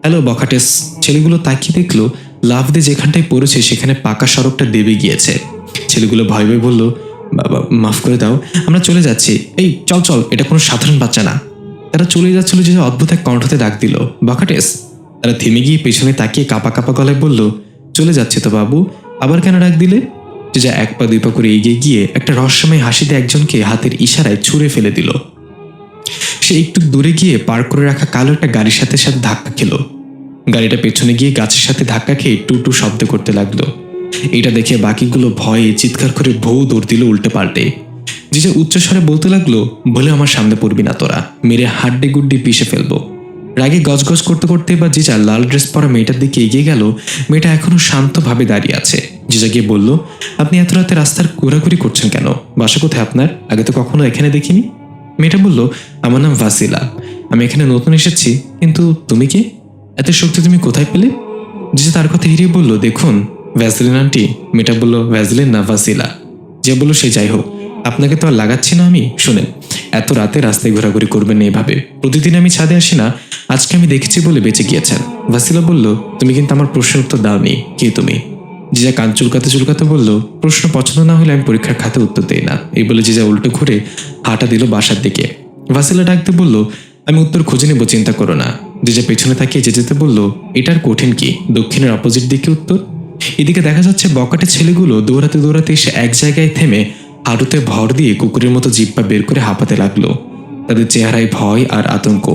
S1: হ্যালো বখাটেস। ছেলেগুলো তাকিয়ে দেখলো লাফ দিয়ে যেখানটায় পড়েছে সেখানে পাকা সড়কটা দেবে গিয়েছে। ছেলেগুলো ভয় ভয় বলল, বাবা মাফ করে দাও, আমরা চলে যাচ্ছি। এই চল চল, এটা কোনো সাধারণ বাচ্চা না। তারা চলে যাচ্ছিল যে অদ্ভুত এক কণ্ঠতে ডাক দিল, বখাটেস। তারা থেমে গিয়ে পেছনে তাকিয়ে কাঁপা কাঁপা গলায় বলল, চলে যাচ্ছে তো বাবু, আবার কেন ডাক দিলে। যা 1 পা 2 পা করে এগিয়ে গিয়ে একটা রহস্যময় হাসিতে একজনকে হাতের ইশারায় ছুঁড়ে ফেলে দিল। সে একটু দূরে গিয়ে পার্ক করে রাখা কালো একটা গাড়ির সাথে সাথে ধাক্কা খেল। গাড়িটা পেছনে গিয়ে গাছের সাথে ধাক্কা খেয়ে টু টু শব্দ করতে লাগলো। এটা দেখে বাকিগুলো ভয়ে চিৎকার করে ভৌ দৌড় দিল উল্টে পাল্টে। জিজা উচ্চস্বরে বলতে লাগলো, বলে আমার সামনে পড়বি না তোরা, মেরে হাড্ডি গুড্ডি পিষে ফেলবো। রাগে গজগজ করতে করতে বা জিজা লাল ড্রেস পরা মেয়েটার দিকে এগিয়ে গেল। মেয়েটা এখনো শান্তভাবে দাঁড়িয়ে আছে। জিজা গিয়ে বলল, আপনি এত রাতে রাস্তার ঘোরাঘুরি করছেন কেন, বাসা কোথায় আপনার, আগে তো কখনো এখানে দেখিনি। মেয়েটা বলল, আমার নাম ভাসিলা, আমি এখানে নতুন এসেছি। কিন্তু তুমি কে, এত শক্তি তুমি কোথায় পেলে। জিজা তার কথা হিরিয়ে বলল, দেখুন ভ্যাসলিন আন্টি। মেয়েটা বলল, ভ্যাসলিন না ভাসিলা। যে বলল সে যাই হোক, আপনাকে তো আর লাগাচ্ছি না আমি। শুনেন, এত রাতে রাস্তায় ঘোরাঘুরি করবেন না এভাবে, প্রতিদিন আমি ছাদে আসি না, আজকে আমি দেখেছি বলে বেঁচে গিয়েছেন। ভাসিলা বলল, তুমি কিন্তু আমার প্রশ্নের উত্তর দাওনি, কে তুমি। জিজা কান চুলকাতে চুলকাতে বলল, প্রশ্ন পছন্দ না হলে আমি পরীক্ষার খাতে উত্তর দেই না। এই বলে জিজা উল্টো ঘুরে হাঁটা দিল বাসার দিকে। ভাসিলা ডাকতে বলল, আমি উত্তর খুঁজে নেব, চিন্তা করো না। জিজা পেছনে তাকিয়ে যেতে বলল, এটার কঠিন কি, দক্ষিণের অপোজিট দিকে উত্তর। এদিকে দেখা যাচ্ছে বকাটে ছেলেগুলো দৌড়াতে দৌড়াতে এসে এক জায়গায় থেমে হাঁটুতে ভর দিয়ে কুকুরের মতো জিব্বা বের করে হাঁপাতে লাগলো। তাদের চেহারায় ভয় আর আতঙ্ক।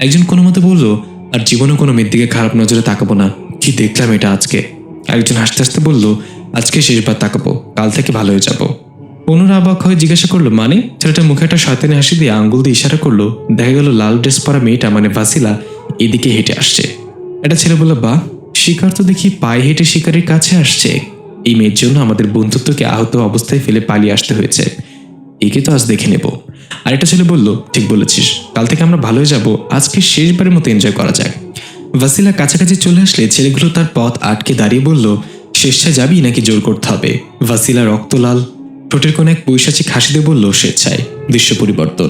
S1: একজন কোনো মতে বলল, আর জীবনে কোনো মেয়ের দিকে খারাপ নজরে তাকাবো না, কি দেখলাম এটা আজকে। আরেকজন হাসতে হাসতে বলল, আজকে শেষবার তাকাবো, কাল থেকে ভালো হয়ে যাবো। পুনরা অবাক হয়ে জিজ্ঞাসা করলো, মানে। ছেলেটা মুখে একটা শয়তানি হাসি দিয়ে আঙ্গুল দিয়ে ইশারা করলো। দেখা গেল লাল ড্রেস পরা মেয়েটা মানে ভাসিলা এদিকে হেঁটে আসছে। একটা ছেলে বলল, বাহ, শিকার তো দেখি পায়ে হেঁটে শিকারের কাছে আসছে। এই মেয়ের জন্য আমাদের বন্ধুত্বকে আহত অবস্থায় ফেলে পালিয়ে আসতে হয়েছে, একে তো আজ দেখে নেব। আরেকটা ছেলে বলল, ঠিক বলেছিস, কাল থেকে আমরা ভালো হয়ে যাব, আজকে শেষবারের মতো এনজয় করা যাক। ভাসিলা কাছাকাছি চলে আসলে ছেলেগুলো তার পথ আটকে দাঁড়িয়ে বলল, স্বেচ্ছায় যাবি নাকি জোর করতে হবে। ভাসিলা রক্তলাল ঠোঁটের কোণে এক পৈশাচিক হাসি দিয়ে বলল, স্বেচ্ছায়। দৃশ্য পরিবর্তন,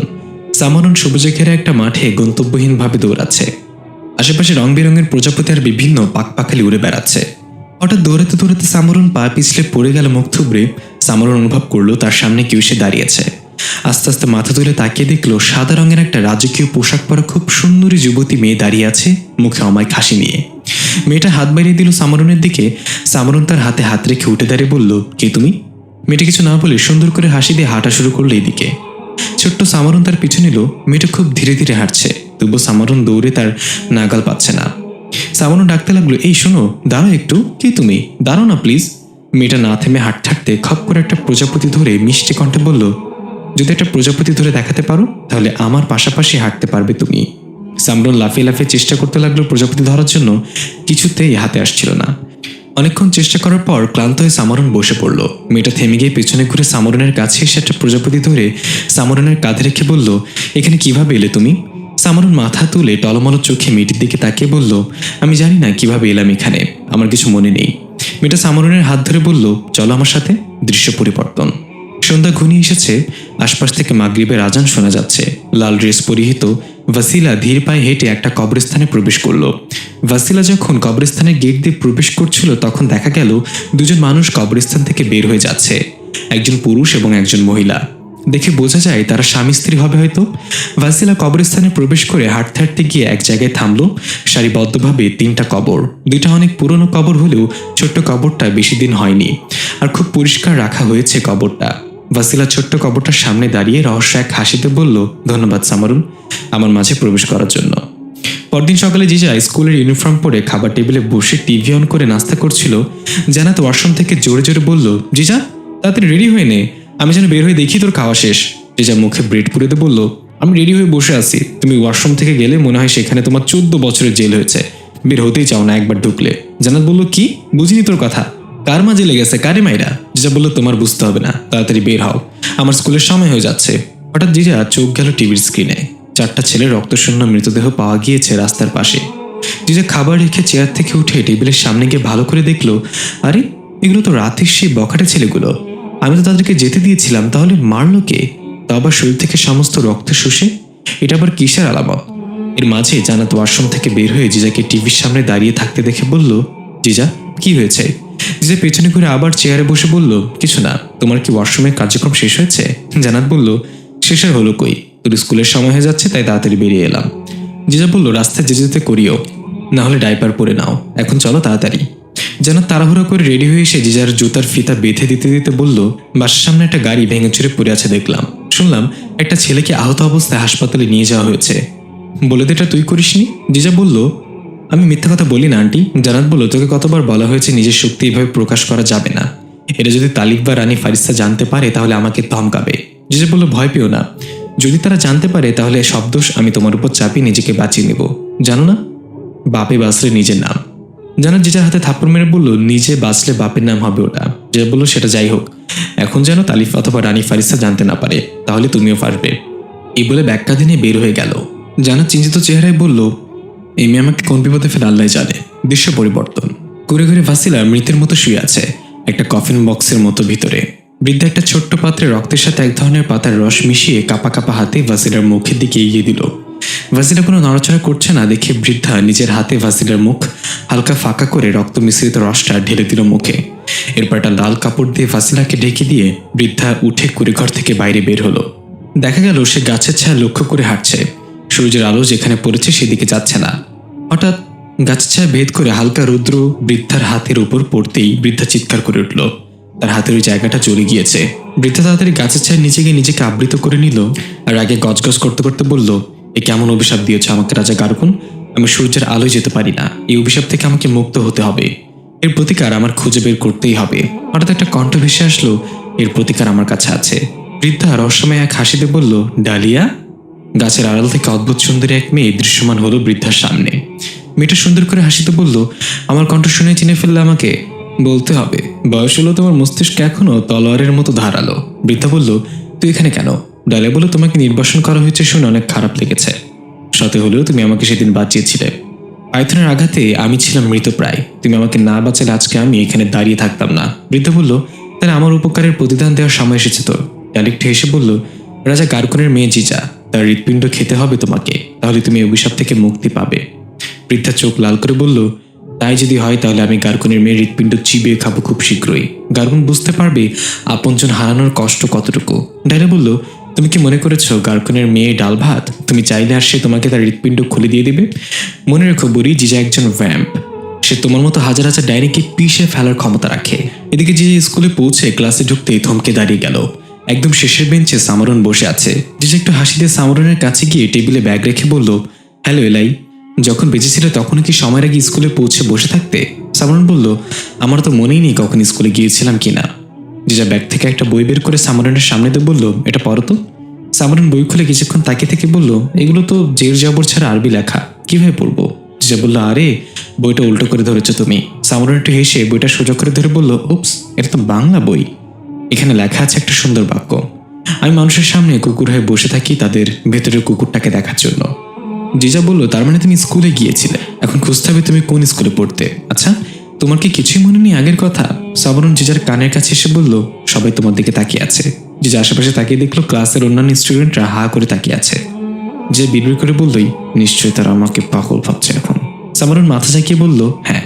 S1: সামারন সবুজে ঘেরা একটা মাঠে গন্তব্যহীনভাবে দৌড়াচ্ছে। আশেপাশে রং বেরঙের প্রজাপতি আর বিভিন্ন পাকপাখালি উড়ে বেড়াচ্ছে। হঠাৎ দৌড়াতে দৌড়াতে সামরন পা পিছলে পড়ে গেল মুখ থুবড়ে। সামরন অনুভব করলো তার সামনে কেউ এসে দাঁড়িয়েছে। আস্তে আস্তে মাথা তুলে তাকিয়ে দেখলো সাদা রঙের একটা রাজকীয় পোশাক পরা খুব সুন্দরী যুবতী মেয়ে দাঁড়িয়ে আছে, মুখে অমায়িক হাসি নিয়ে। মেয়েটা হাত বাড়িয়ে দিল সামরনের দিকে। সামরন তার হাতে হাত রেখে উঠে দাঁড়িয়ে বলল, কে তুমি। মেয়েটা কিছু না বলে সুন্দর করে হাসি দিয়ে হাঁটা শুরু করলো এদিকে। ছোট্ট সামরন তার পিছু নিল। মেয়েটা খুব ধীরে ধীরে হাঁটছে, তবুও সামরন দৌড়ে তার নাগাল পাচ্ছে না। সামরন ডাকতে লাগলো, এই শোনো, দাঁড়াও একটু, কে তুমি, দাঁড়াও না প্লিজ। মেয়েটা না থেমে হাঁটতে হাঁটতে খপ করে একটা প্রজাপতি ধরে মিষ্টি কণ্ঠে বলল, যদি একটা প্রজাপতি ধরে দেখাতে পারো তাহলে আমার পাশাপাশি হাঁটতে পারবে তুমি। সামরন লাফিয়ে লাফিয়ে চেষ্টা করতে লাগলো প্রজাপতি ধরার জন্য, কিছুতেই হাতে আসছিল না। অনেকক্ষণ চেষ্টা করার পর ক্লান্ত হয়ে সামরন বসে পড়ল। মেয়েটা থেমে গিয়ে পেছনে ঘুরে সামরনের কাছে এসে একটা প্রজাপতি ধরে সামরনের কাঁধে রেখে বলল, এখানে কিভাবে এলে তুমি? সামরন মাথা তুলে টলমল চোখে মেয়েটির দিকে তাকিয়ে বলল, আমি জানি না কিভাবে এলাম এখানে, আমার কিছু মনে নেই। মেয়েটা সামরনের হাত ধরে বলল, চলো আমার সাথে। দৃশ্য পরিবর্তন। সন্ধ্যা ঘনিয়ে এসেছে। আশপাশ থেকে মাগরিবের আজান শোনা যাচ্ছে। লাল ড্রেস পরিহিত ভাসিলা ধীর পায়ে হেঁটে একটা কবরস্থানে প্রবেশ করল। ভাসিলা যখন কবরস্থানের গেট দিয়ে প্রবেশ করছিল তখন দেখা গেল দুজন মানুষ কবরস্থান থেকে বের হয়ে যাচ্ছে, একজন পুরুষ এবং একজন মহিলা। দেখে বোঝা যায় তারা স্বামী স্ত্রী হবে হয়তো। ভাসিলা কবরস্থানে প্রবেশ করে হাঁটতে হাঁটতে গিয়ে এক জায়গায় থামলো। সারিবদ্ধভাবে 3টা কবর। 2টা অনেক পুরনো কবর হলেও ছোট্ট কবরটা বেশি দিন হয়নি, আর খুব পরিষ্কার রাখা হয়েছে কবরটা। ভাসিলা ছোট্ট কবরটার সামনে দাঁড়িয়ে রহস্য এক হাসিতে বলল, ধন্যবাদ সামরুন, আমার মাঝে প্রবেশ করার জন্য। পরদিন সকালে জিজা স্কুলের ইউনিফর্ম পরে খাবার টেবিলে বসে টিভি অন করে নাস্তা করছিল। জানাত ওয়াশরুম থেকে জোরে জোরে বলল, জিজা তাড়াতাড়ি রেডি হয়ে নে, আমি যেন বের হয়ে দেখি তোর খাওয়া শেষ। জিজা মুখে ব্রেড পুড়ে বলল, আমি রেডি হয়ে বসে আছি, তুমি ওয়াশরুম থেকে গেলে মনে হয় সেখানে তোমার 14 বছরের জেল হয়েছে, বের হতেই চাও না একবার ঢুকলে। জানাত বলল, কি বুঝিনি তোর কথা, কার মাঝে লেগেছে, কারে মাইরা? জিজা বলল, তোমার বুঝতে হবে না, তাড়াতাড়ি বের হও, আমার স্কুলের সময় হয়ে যাচ্ছে। হঠাৎ জিজা চোখ গেল টিভির স্ক্রিনে। 4টা ছেলের রক্তশূন্য মৃতদেহ পাওয়া গিয়েছে রাস্তার পাশে। জিজা খাবার রেখে চেয়ার থেকে উঠে টেবিলের সামনে গিয়ে ভালো করে দেখলো, আরে এগুলো তো রাতের সেই বখাটে ছেলেগুলো, আমি তো তাদেরকে যেতে দিয়েছিলাম, তাহলে মারলো কে? তা আবার শরীর থেকে সমস্ত রক্ত শুষে, এটা আবার কিসের আলামত? এর মাঝে জানাত ওয়াশরুম থেকে বের হয়ে জিজাকে টিভির সামনে দাঁড়িয়ে থাকতে দেখে বলল, জিজা কি হয়েছে? জিজা পেছনে ঘুরে আবার চেয়ারে বসে বলল, কিছু না, তোমার কি ওয়াশরুমের কার্যক্রম শেষ হয়েছে? জানাত বলল, শেষ আর হলো কই, তোর স্কুলের সময় হয়ে যাচ্ছে তাই তাড়াতাড়ি বেরিয়ে এলাম। জিজা বলল, রাস্তায় যেতে যেতে করিও, না হলে ডাইপার পরে নাও, এখন চলো তাড়াতাড়ি। জানাত তাড়াহুড়ো করে রেডি হয়ে এসে জিজার জুতার ফিতা বেঁধে দিতে দিতে বলল, বাসার সামনে একটা গাড়ি ভেঙে চুরে পড়ে আছে দেখলাম, শুনলাম একটা ছেলেকে আহত অবস্থায় হাসপাতালে নিয়ে যাওয়া হয়েছে, বলে তো এটা তুই করিসনি? জিজা বলল, আমি মিথ্যা কথা বলি না আন্টি। জানাত বলল, তোকে কতবার বলা হয়েছে নিজের শক্তি এভাবে প্রকাশ করা যাবে না, এটা যদি তালিব বা রানী ফারিস্তা জানতে পারে তাহলে আমাকে ধমকাবে। জিজা বলল, ভয় পেও না, যদি তারা জানতে পারে তাহলে সব দোষ আমি তোমার উপর চাপিয়ে নিজেকে বাঁচিয়ে নেব, জানো না, বাপে বাঁচলে নিজের নাম। জানাত জিজার হাতে থাপ্পড় মেরে বলল, নিজে বাঁচলে বাপের নাম হবে ওটা। যে বলল, সেটা যাই হোক, এখন যেন তালিফ অথবা রানী ফারিস্তা জানতে না পারে, তাহলে তুমিও পারবে। এই বলে ব্যাগটা দিনে বের হয়ে গেল। জানাত চিন্তিত চেহারায় বলল, এই মেয়ে আমাকে কোন বিপদে ফেলে আল্লাহ জানে। দৃশ্য পরিবর্তন। ঘুরে ঘুরে ভাসিলা মৃতের মতো শুয়ে আছে একটা কফিন বক্সের মতো ভিতরে। বৃদ্ধা একটা ছোট্ট পাত্রে রক্তের সাথে এক ধরনের পাতার রস মিশিয়ে কাপা কাপা হাতে ভাসিলার মুখের দিকে এগিয়ে দিল। ভাসিলা কোনো নড়াচড়া করছে না দেখে বৃদ্ধা নিজের হাতে ভাসিলার মুখ হালকা ফাঁকা করে রক্ত মিশ্রিত রসটা ঢেলে দিল মুখে। এরপর একটা লাল কাপড় দিয়ে ভাসিলাকে ঢেকে দিয়ে বৃদ্ধা উঠে কুড়িঘর থেকে বাইরে বের হলো। দেখা গেল সে গাছের ছায়া লক্ষ্য করে হাঁটছে, সূর্যের আলো যেখানে পড়েছে সেদিকে যাচ্ছে না। হঠাৎ গাছের ছায়া ভেদ করে হালকা রৌদ্র বৃদ্ধার হাতের উপর পড়তেই বৃদ্ধা চিৎকার করে উঠল, তার হাতের ওই জায়গাটা জ্বলে গিয়েছে। বৃদ্ধা তাড়াতাড়ি গাছের ছায়ার নিচে গিয়ে নিজেকে আবৃত করে নিল আর আগে গজগজ করতে করতে বলল, এ কেমন অভিশাপ দিয়েছ আমাকে রাজা গারকুন, আমি সূর্যের আলোয় যেতে পারি না, এই অভিশাপ থেকে আমাকে মুক্ত হতে হবে, এর প্রতিকার আমার খুঁজে বের করতেই হবে। হঠাৎ একটা কণ্ঠ ভেসে আসলো, এর প্রতিকার আমার কাছে আছে। বৃদ্ধা রহস্যময় এক হাসিতে বলল, ডালিয়া। গাছের আড়াল থেকে অদ্ভুত সুন্দরী এক মেয়ে দৃশ্যমান হলো বৃদ্ধার সামনে। মেয়েটা সুন্দর করে হাসিতে বলল, আমার কণ্ঠ শুনে চিনে ফেললে আমাকে? বলতে হবে, বয়স হলো তোমার মস্তিষ্ক এখনো তলোয়ারের মতো ধারালো। বৃদ্ধা বলল, তুই এখানে কেন? ডালিয়া বলল, তোমাকে নির্বাসন করা হয়েছে শুনে অনেক খারাপ লেগেছে, সাথে হলেও তুমি আমাকে সেদিন বাঁচিয়েছিলে। পাইথনের আঘাতে আমি ছিলাম মৃতপ্রায়, তুমি আমাকে না বাঁচালে আজকে আমি এখানে দাঁড়িয়ে থাকতাম না। বৃদ্ধা বলল, তাহলে আমার উপকারের প্রতিদান দেওয়ার সময় এসেছে তোর। ডালিকটা হেসে বলল, রাজা গারকুনের মেয়ে জিজা, তার হৃৎপিণ্ড খেতে হবে তোমাকে, তাহলে তুমি অভিশাপ থেকে মুক্তি পাবে। বৃদ্ধা চোখ লাল করে বলল, তাই যদি হয় তাহলে আমি গারকুনের মেয়ের হৃৎপিণ্ড চিবিয়ে খাবো খুব শীঘ্রই। গারকুন বুঝতে পারবে আপনজন হারানোর কষ্ট কতটুকু। ডালিয়া বলল, তুমি কি মনে করেছো গারকুনের মেয়ে ডাল ভাত? তুমি চাইলে আর সে তোমাকে তার হৃৎপিণ্ড খুলে দিয়ে দিবে? মনে রেখো বুড়ি, জিজা একজন ভ্যাম্প, সে তোমার মতো হাজার হাজার ডাইনিকে পিষে ফেলার ক্ষমতা রাখে। এদিকে জিজা স্কুলে পৌঁছে ক্লাসে ঢুকতেই থমকে দাঁড়িয়ে গেল। একদম শেষের বেঞ্চে সামরন বসে আছে। জিজা একটু হাসি দিয়ে সামরনের কাছে গিয়ে টেবিলে ব্যাগ রেখে বলল, হ্যালো এলাই, যখন বেঁচে ছিল তখন কি সময়ের আগে স্কুলে পৌঁছে বসে থাকতে? সামরন বলল, আমার তো মনেই নেই কখন স্কুলে গিয়েছিলাম কিনা। জিজা ব্যাগ থেকে একটা বই বের করে সামরনের সামনে দিয়ে বলল, এটা পড়ো তো। সামরন বই খুলে কিছুক্ষণ তাকিয়ে থেকে বলল, এগুলো তো জের জবর ছাড়া আরবি লেখা, কিভাবে পড়বো? জিজা বলল, আরে বইটা উল্টো করে ধরেছো তুমি। সামরন একটু হেসে বইটা সোজা করে ধরে বলল, উপস, এটা তো বাংলা বই, এখানে লেখা আছে একটা সুন্দর বাক্য, আমি মানুষের সামনে কুকুর হয়ে বসে থাকি তাদের ভেতরের কুকুরটাকে দেখার জন্য। জিজা বলল, তার মানে তুমি স্কুলে গিয়েছিলে, এখন খুঁজতে হবে তুমি কোন স্কুলে পড়তে। আচ্ছা, তোমার কি কিছুই মনে নেই আগের কথা? সামরন জিজার কানের কাছে এসে বলল, সবাই তোমার দিকে তাকিয়ে আছে। জিজা আশেপাশে তাকিয়ে দেখলো ক্লাসের অন্যান্য স্টুডেন্টরা হা করে তাকিয়ে আছে। যে বিড়বিড় করে বললই, নিশ্চয়ই তারা আমাকে পাগল ভাবছে এখন। সামরন মাথা ঝাঁকিয়ে বলল, হ্যাঁ।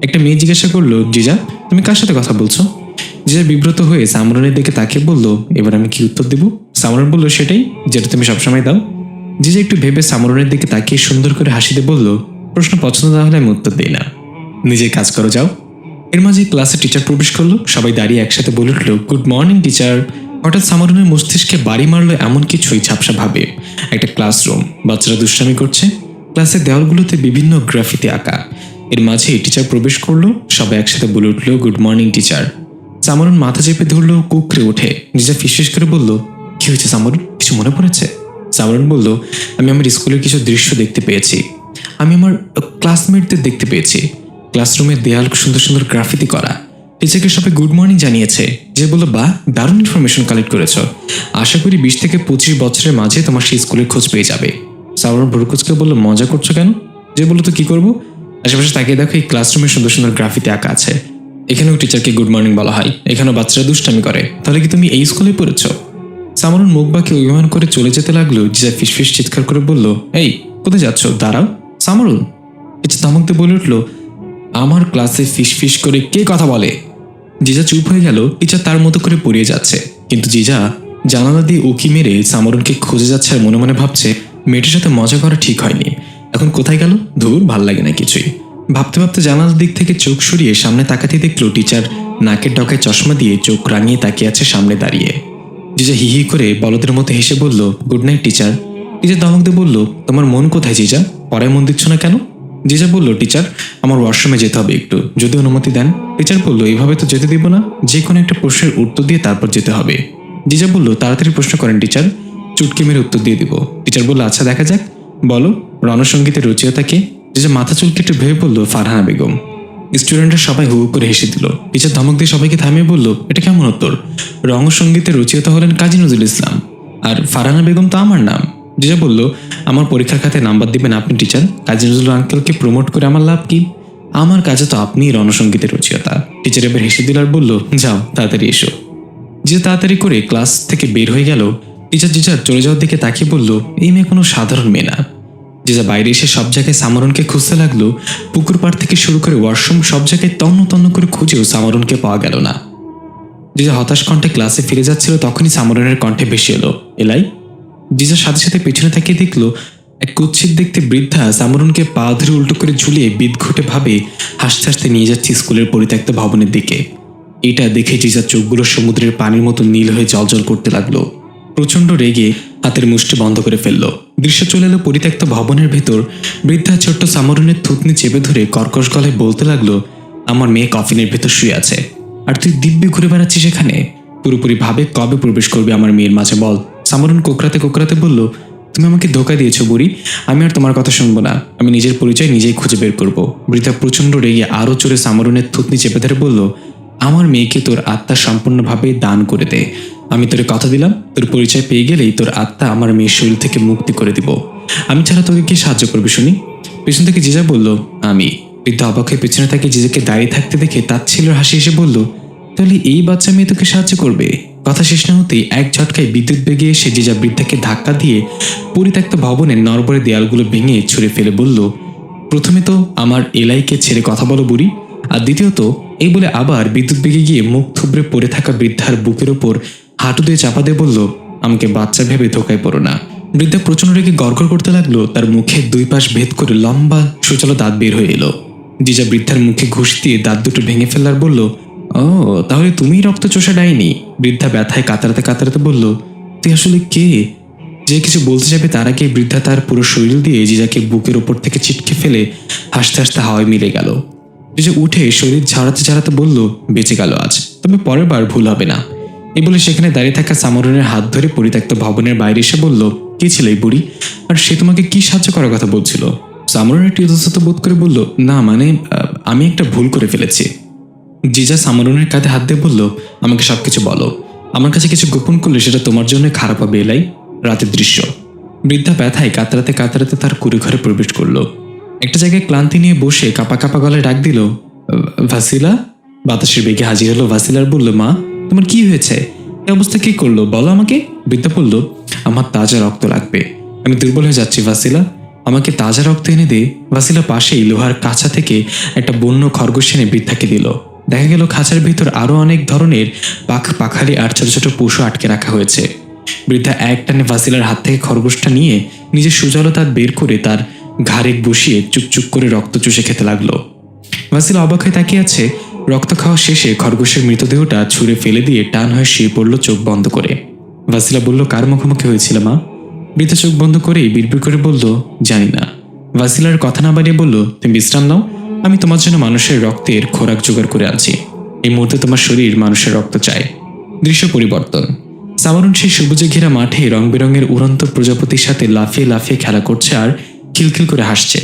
S1: একটা মেয়ে জিজ্ঞাসা করলো, জিজা তুমি কার সাথে কথা বলছো? জিজা বিব্রত হয়ে সামরনের দিকে তাকিয়ে বলল, এবার আমি কি উত্তর দেব? সামরন বলল, সেটাই যেটা তুমি সবসময় দাও। জিজা একটু ভেবে সামরনের দিকে তাকিয়ে সুন্দর করে হাসিতে বলল, প্রশ্ন পছন্দ না হলে আমি উত্তর দিই না, নিজের কাজ করো যাও। এর মাঝে ক্লাসে টিচার প্রবেশ করলো। সবাই দাঁড়িয়ে একসাথে বলে উঠল, গুড মর্নিং টিচার। হঠাৎ সামরনের মস্তিষ্কে বাড়ি মারলো এমন কিছুই ঝাপসা ভাবে। একটা ক্লাসরুম, বাচ্চারা দুষ্টামি করছে, ক্লাসের দেওয়ালগুলোতে বিভিন্ন গ্রাফিতি আঁকা। এর মাঝে টিচার প্রবেশ করলো। সবাই একসাথে বলে উঠল, গুড মর্নিং টিচার। সামরন মাথা চেপে ধরলো, কুকড়ে ওঠে। নিজে ফিসফিস করে বলল, কি হয়েছে সামরন, কিছু মনে পড়েছে? সামরন বলল, আমি আমার স্কুলের কিছু দৃশ্য দেখতে পেয়েছি, আমি আমার ক্লাসমেটদের দেখতে পেয়েছি। ক্লাসরুমের দেয়াল সুন্দর সুন্দর গ্রাফিতি করা। টিচারকে সবাই গুড মর্নিং জানিয়েছে। যে বলল, বাহ, দারুণ ইনফরমেশন কালেক্ট করেছ, আশা করি 20 থেকে 25 বছরের মাঝে তোমার সেই স্কুলের খোঁজ পেয়ে যাবে। সামরন ভ্রুকুচকে বলল, মজা করছো কেন? যে বললো, তো কি করবো, আশেপাশে তাকিয়ে দেখো এই ক্লাসরুমে সুন্দর সুন্দর গ্রাফিতি আঁকা আছে, এখানেও টিচারকে গুড মর্নিং বলা হয়, এখানেও বাচ্চারা দুষ্টামি করে, তাহলে কি তুমি এই স্কুলে পড়েছ? সামরন মুখ বাঁকে অভিমান করে চলে যেতে লাগলো। জিজা ফিসফিস চিৎকার করে বলল, এই কোথায় যাচ্ছ, দাঁড়াও। সামরন টিচার ধমক দিয়ে বলে উঠল, আমার ক্লাসে ফিসফিস করে কে কথা বলে? জিজা চুপ হয়ে গেল। টিচার তার মতো করে পড়িয়ে যাচ্ছে, কিন্তু জিজা জানালা দিয়ে উকি মেরে সামরনকে খুঁজে যাচ্ছে আর মনে মনে ভাবছে, মেয়েটার সাথে মজা করা ঠিক হয়নি, এখন কোথায় গেল, ধুর, ভাল লাগে না কিছুই। ভাবতে ভাবতে জানালার দিক থেকে চোখ সরিয়ে সামনে তাকাতে দেখলো টিচার নাকের ডগায় চশমা দিয়ে চোখ রাঙিয়ে তাকিয়ে আছে সামনে দাঁড়িয়ে। জিজা হি হি করে বলদের মতো হেসে বলল, গুড নাইট টিচার। টিচার ধমক দিয়ে বলল, তোমার মন কোথায় জিজা, পড়ায় মন দিচ্ছ না কেন? জিজা বলল, টিচার আমার ওয়াশরুমে যেতে হবে একটু, যদি অনুমতি দেন। টিচার বলল, এইভাবে তো যেতে দিব না, যে কোনো একটা প্রশ্নের উত্তর দিয়ে তারপর যেতে হবে। জিজা বলল, তাড়াতাড়ি প্রশ্ন করেন টিচার, চুটকি মেরে উত্তর দিয়ে দিব। টিচার বলল, আচ্ছা দেখা যাক, বলো রণসঙ্গীতের রচয়িতা কে? জিজা মাথা চুলকে একটু ভেবে বলল, ফারহানা বেগম। স্টুডেন্টরা সবাই হু হু করে হেসে দিল। টিচার ধমক দিয়ে সবাইকে থামিয়ে বলল, এটা কেমন উত্তর? রণসঙ্গীতের রচয়িতা হলেন কাজী নজরুল ইসলাম, আর ফারহানা বেগম তো আমার নাম। জিজা বলল, আমার পরীক্ষার খাতায় নাম্বার দিবেন আপনি টিচার, কাজী নজরুল আঙ্কেলকে প্রমোট করে আমার লাভ কি? আমার কাজে তো আপনিই রণসঙ্গীতের রচয়িতা। টিচার এবার হেসে দিল আর বলল, যাও তাড়াতাড়ি এসো। জিজা তাড়াতাড়ি করে ক্লাস থেকে বের হয়ে গেল। টিচার জিজার চলে যাওয়ার দিকে তাকিয়ে বলল, এই মেয়ে কোনো সাধারণ মেয়ে না। জিজা বাইরে এসে সব জায়গায় সামরনকে খুঁজতে লাগলো। পুকুর পাড় থেকে শুরু করে ওয়াশরুম, সব জায়গায় তন্ন তন্ন করে খুঁজেও সামরনকে পাওয়া গেল না। জিজা হতাশ কণ্ঠে ক্লাসে ফিরে যাচ্ছিল, তখনই সামরনের কণ্ঠে ভেসে এলো, এলাই। জিজার সাথে সাথে পেছনে তাকিয়ে দেখলো এক কুৎসিত দেখতে বৃদ্ধা সামরনকে পা ধরে উল্টো করে ঝুলিয়ে বিদঘুটে ভাবে হাসতে হাসতে নিয়ে যাচ্ছে স্কুলের পরিত্যক্ত ভবনের দিকে। এটা দেখে জিজার চোখগুলো সমুদ্রের পানির মতো নীল হয়ে জ্বলজ্বল করতে লাগলো। প্রচন্ড রেগে হাতের মুষ্টি বন্ধ করে ফেললো। দৃশ্য চলে এলো পরিত্যক্ত ভবনের ভেতর। বৃদ্ধা ছোট্ট সামরনের থুতনি চেপে ধরে কর্কশ গলায় বলতে লাগলো, আমার মেয়ে কফিনের ভেতর শুয়ে আছে, আর তুই দিব্যি ঘুরে বেড়াচ্ছিস এখানে। পুরোপুরি ভাবে কবে প্রবেশ করবে আমার মেয়ের মাঝে বল। সামরন কোকড়াতে কোকড়াতে বলল, তুমি আমাকে ধোকা দিয়েছো বুড়ি, আমি আর তোমার কথা শুনবো না, আমি নিজের পরিচয় নিজেই খুঁজে বের করব। বৃদ্ধা প্রচন্ড রেগে আরো জোরে সামরনের থুতনি চেপে ধরে বলল, আমার মেয়েকে তোর আত্মা সম্পূর্ণভাবে দান করে দে, আমি তোর কথা দিলাম, তোর পরিচয় পেয়ে গেলেই তোর আত্মা আমার মেয়ের শরীর থেকে মুক্তি করে দিব। আমি ছাড়া তোকে কি সাহায্য করবে শুনি? পেছন থেকে জিজা বলল, আমি। বৃদ্ধা অবাক হয়ে পেছনে তাকে জিজাকে দাঁড়িয়ে থাকতে দেখে তাচ্ছিল্যের হাসি এসে বলল, তাহলে এই বাচ্চা মেয়ে তোকে সাহায্য করবে? কথা শেষ না হতেই এক ঝটকায় বিদ্যুৎ বেগে এসে জিজা বৃদ্ধাকে ধাক্কা দিয়ে পরিত্যক্ত ভবনের নড়বড়ে দেয়ালগুলো ভেঙে ছুঁড়ে ফেলে বলল, প্রথমে তো আমার এলাইকে ছেড়ে কথা বলো বুড়ি, আর দ্বিতীয়ত এই বলে আবার বিদ্যুৎ বেগে গিয়ে মুখ থুবড়ে পড়ে থাকা বৃদ্ধার বুকের ওপর হাঁটু দিয়ে চাপা দিয়ে বলল, আমাকে বাচ্চা ভেবে ধোকায় পড়ো না। বৃদ্ধা প্রচন্ড রেগে গড়গড় করতে লাগলো। তার মুখের দুই পাশ ভেদ করে লম্বা সুচালো দাঁত বের হয়ে এলো। জিজা বৃদ্ধার মুখে ঘুষ দিয়ে দাঁত দুটো ভেঙে ফেললার বলল, ও তাহলে তুমিই রক্ত চোষা ডাইনি। বৃদ্ধা ব্যথায় কাতরাতে কাতরাতে বলল, তুই আসলে কে? যে কিছু বলতে যাবে তার আগে বৃদ্ধা তার পুরো শরীর দিয়ে জিজাকে বুকের ওপর থেকে ছিটকে ফেলে হাসতে হাসতে হাওয়ায় মিলে গেল। জিজা উঠে শরীর ঝাড়াতে ঝাড়াতে বলল, বেঁচে গেল আজ, তবে পরের বার ভুল হবে না। এই বলে সেখানে দাঁড়িয়ে থাকা সামরনের হাত ধরে পরিত্যক্ত ভবনের বাইরে এসে বলল, কে ছিল এই বুড়ি, আর সে তোমাকে কি সাহায্য করার কথা বলছিল? সামরন একটু ইতস্তত বোধ করে বলল, না মানে আমি একটা ভুল করে ফেলেছি। জিজা সামরনের কাঁধে হাত দিয়ে বলল, আমাকে সবকিছু বলো। আমার কাছে কিছু গোপন করলে সেটা তোমার জন্য খারাপ হবে। এলাই রাতের দৃশ্য। বৃদ্ধা ব্যথায় কাতরাতে কাতরাতে তার কুড়ে ঘরে প্রবেশ করলো। একটা জায়গায় ক্লান্তি নিয়ে বসে কাপা কাপা গলায় ডাক দিল, ভাসিলা। বাতাসের বেগে হাজির হলো ভাসিলার। বলল, মা তোমার কি হয়েছে? এই অবস্থা কি করলো বলো আমাকে। বৃদ্ধা বলল, আমার তাজা রক্ত লাগবে। আমি দুর্বল হয়ে যাচ্ছি ভাসিলা, আমাকে তাজা রক্ত এনে দে। ভাসিলা পাশেই লোহার কাছা থেকে একটা বন্য খরগোশ এনে বৃদ্ধাকে দিল। দেখা গেল খাঁচার ভিতর আরো অনেক ধরনের পাখালি আর ছোট ছোট পশু আটকে রাখা হয়েছে। বৃদ্ধা এক টানে ভাসিলার হাত থেকে খরগোশটা নিয়ে নিজের সুজলো দাঁত বের করে তার ঘাড়ে বসিয়ে চুপচুপ করে রক্ত চুষে খেতে লাগলো। ভাসিলা অবাক হয়ে তাকিয়ে আছে। রক্ত খাওয়া শেষে খরগোশের মৃতদেহটা ছুঁড়ে ফেলে দিয়ে টান হয়ে শুয়ে পড়ল চোখ বন্ধ করে। ভাসিলা বলল, কার মুখোমুখি হয়েছিল মা? বৃদ্ধা চোখ বন্ধ করেই বিড়বিড় করে বলল, জানি না। ভাসিলার কথা না বাড়িয়ে বলল, তুমি বিশ্রাম নাও, আমি তোমার জন্য মানুষের রক্তের খোরাক জোগাড় করে আনছি। এই মুহূর্তে তোমার শরীর মানুষের রক্ত চায়। দৃশ্য পরিবর্তন। সামারুন সেই সবুজে ঘেরা মাঠে রং বেরঙের উড়ন্ত প্রজাপতির সাথে লাফিয়ে লাফিয়ে খেলা করছে আর খিলখিল করে হাসছে।